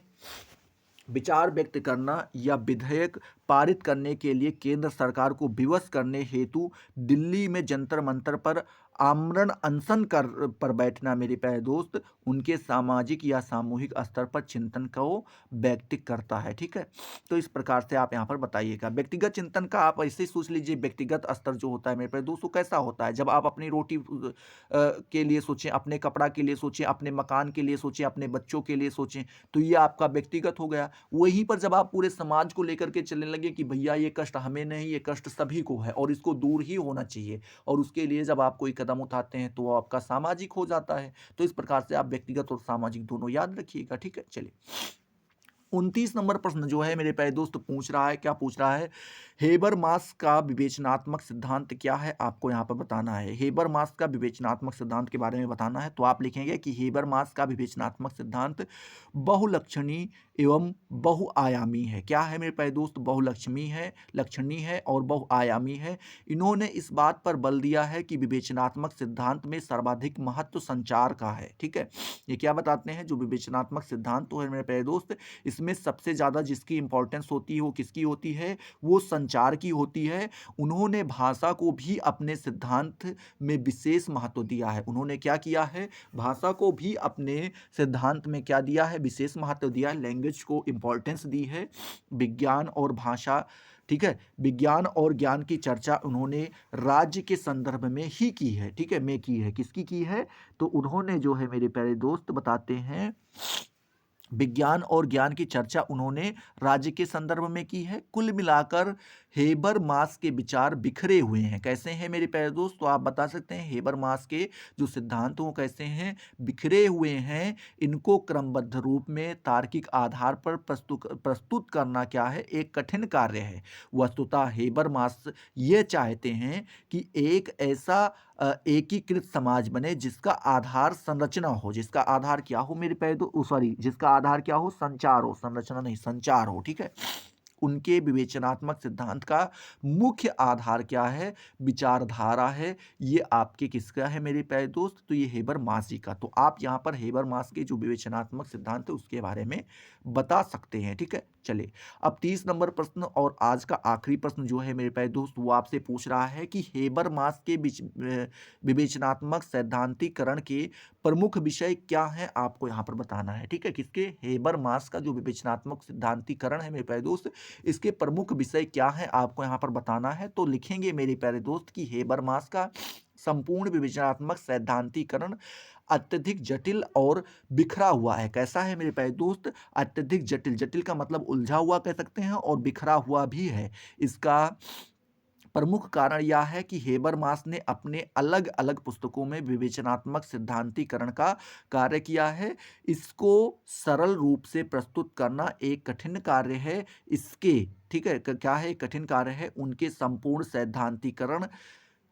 विचार व्यक्त करना या विधेयक पारित करने के लिए केंद्र सरकार को विवश करने हेतु दिल्ली में जंतर मंतर पर आमरण अनशन पर बैठना मेरे प्यारे दोस्त उनके सामाजिक या सामूहिक स्तर पर चिंतन को व्यक्त करता है, ठीक है। तो इस प्रकार से आप यहाँ पर बताइएगा। व्यक्तिगत चिंतन का आप ऐसे ही सोच लीजिए, व्यक्तिगत स्तर जो होता है मेरे प्यारे दोस्तों कैसा होता है, जब आप अपनी रोटी के लिए सोचें, अपने कपड़ा के लिए सोचें, अपने मकान के लिए सोचें, अपने बच्चों के लिए सोचें, तो ये आपका व्यक्तिगत हो गया। वहीं पर जब आप पूरे समाज को लेकर के चलने लगे कि भैया ये कष्ट हमें नहीं, ये कष्ट सभी को है और इसको दूर ही होना चाहिए, और उसके लिए जब आप कोई कदम उठाते हैं तो वो आपका सामाजिक हो जाता है। तो इस प्रकार से आप व्यक्तिगत और सामाजिक दोनों याद रखिएगा, ठीक है। चलिए 29 नंबर प्रश्न जो है मेरे प्यारे दोस्त पूछ रहा है, क्या पूछ रहा है, हेबरमास का विवेचनात्मक सिद्धांत क्या है, आपको यहाँ पर बताना है। हेबरमास का विवेचनात्मक सिद्धांत के बारे में बताना है। तो आप लिखेंगे कि हेबरमास का विवेचनात्मक सिद्धांत बहुलक्षणी एवं बहुआयामी है। क्या है मेरे प्यारे दोस्त, लक्षणी है और बहुआयामी है। इन्होंने इस बात पर बल दिया है कि विवेचनात्मक सिद्धांत में सर्वाधिक महत्व संचार का है, ठीक है। ये क्या बताते हैं, जो विवेचनात्मक सिद्धांत तो है मेरे प्यारे दोस्त, इसमें सबसे ज़्यादा जिसकी इंपॉर्टेंस होती है वो किसकी होती है, वो संचार की होती है। उन्होंने भाषा को भी अपने सिद्धांत में विशेष महत्व दिया है। उन्होंने क्या किया है, भाषा को भी अपने सिद्धांत में क्या दिया है, विशेष महत्व दिया है, लैंग्वेज को इंपॉर्टेंस दी है। विज्ञान और भाषा, ठीक है, विज्ञान और ज्ञान की चर्चा उन्होंने राज्य के संदर्भ में ही की है, ठीक है, में की है। किसकी की है, तो उन्होंने जो है मेरे प्यारे दोस्त बताते हैं विज्ञान और ज्ञान की चर्चा उन्होंने राज्य के संदर्भ में की है। कुल मिलाकर हेबरमास के विचार बिखरे हुए हैं। कैसे हैं मेरे प्यारे दोस्त? तो आप बता सकते हैं हेबरमास के जो सिद्धांत वो कैसे हैं? बिखरे हुए हैं। इनको क्रमबद्ध रूप में तार्किक आधार पर प्रस्तुत करना क्या है? एक कठिन कार्य है। वस्तुतः हेबरमास ये चाहते हैं कि एक ऐसा एकीकृत समाज बने जिसका आधार संरचना हो। जिसका आधार क्या हो मेरे प्यारे दोस्त? सॉरी, जिसका आधार क्या हो? संचार हो, संरचना नहीं, संचार हो। ठीक है। उनके विवेचनात्मक सिद्धांत का मुख्य आधार क्या है? विचारधारा है। ये आपके किसका है मेरे प्यारे दोस्त? तो ये हेबरमास जी का। तो आप यहाँ पर हेबरमास के जो विवेचनात्मक सिद्धांत है उसके बारे में बता सकते हैं। ठीक है। चलिए, अब 30 नंबर प्रश्न और आज का आखिरी प्रश्न जो है मेरे प्यारे दोस्त, वो आपसे पूछ रहा है कि हेबरमास के विवेचनात्मक सैद्धांतिकरण के प्रमुख विषय क्या हैं? आपको यहाँ पर बताना है। ठीक है। किसके? हेबरमास का जो विवेचनात्मक सिद्धांतिकरण है मेरे प्यारे दोस्त, इसके प्रमुख विषय क्या है आपको यहाँ पर बताना है। तो लिखेंगे मेरे प्यारे दोस्त कि हेबरमास का संपूर्ण विवेचनात्मक सैद्धांतिकरण अत्यधिक जटिल और बिखरा हुआ है। कैसा है मेरे प्यारे दोस्त? अत्यधिक जटिल। जटिल का मतलब उलझा हुआ कह सकते हैं, और बिखरा हुआ भी है। इसका प्रमुख कारण यह है कि हेबरमास ने अपने अलग अलग पुस्तकों में विवेचनात्मक सिद्धांतीकरण का कार्य किया है। इसको सरल रूप से प्रस्तुत करना एक कठिन कार्य है। इसके, ठीक है, क्या है? कठिन कार्य है। उनके संपूर्ण सैद्धांतिकरण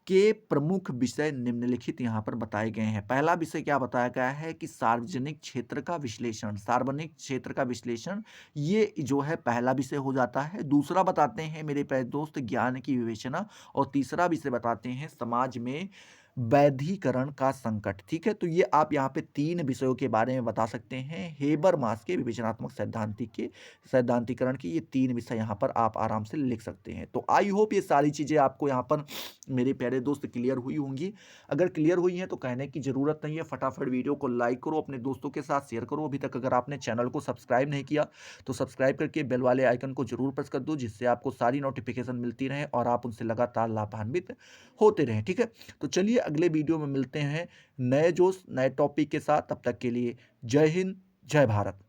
के प्रमुख विषय निम्नलिखित यहाँ पर बताए गए हैं। पहला विषय क्या बताया गया है कि सार्वजनिक क्षेत्र का विश्लेषण। सार्वजनिक क्षेत्र का विश्लेषण, ये जो है पहला विषय हो जाता है। दूसरा बताते हैं मेरे प्यारे दोस्त ज्ञान की विवेचना, और तीसरा विषय बताते हैं समाज में वैधीकरण का संकट। ठीक है। तो ये आप यहाँ पे 3 विषयों के बारे में बता सकते हैं। हेबरमास के विवेचनात्मक सैद्धांतिकरण के ये 3 विषय यहाँ पर आप आराम से लिख सकते हैं। तो आई होप ये सारी चीज़ें आपको यहाँ पर मेरे प्यारे दोस्त क्लियर हुई होंगी। अगर क्लियर हुई हैं तो कहने की ज़रूरत नहीं है, फटाफट वीडियो को लाइक करो, अपने दोस्तों के साथ शेयर करो। अभी तक अगर आपने चैनल को सब्सक्राइब नहीं किया तो सब्सक्राइब करके बेल वाले आइकन को जरूर प्रेस कर दो, जिससे आपको सारी नोटिफिकेशन मिलती रहे और आप उनसे लगातार लाभान्वित होते रहें। ठीक है। तो चलिए अगले वीडियो में मिलते हैं नए जोश नए टॉपिक के साथ। तब तक के लिए जय हिंद, जय भारत।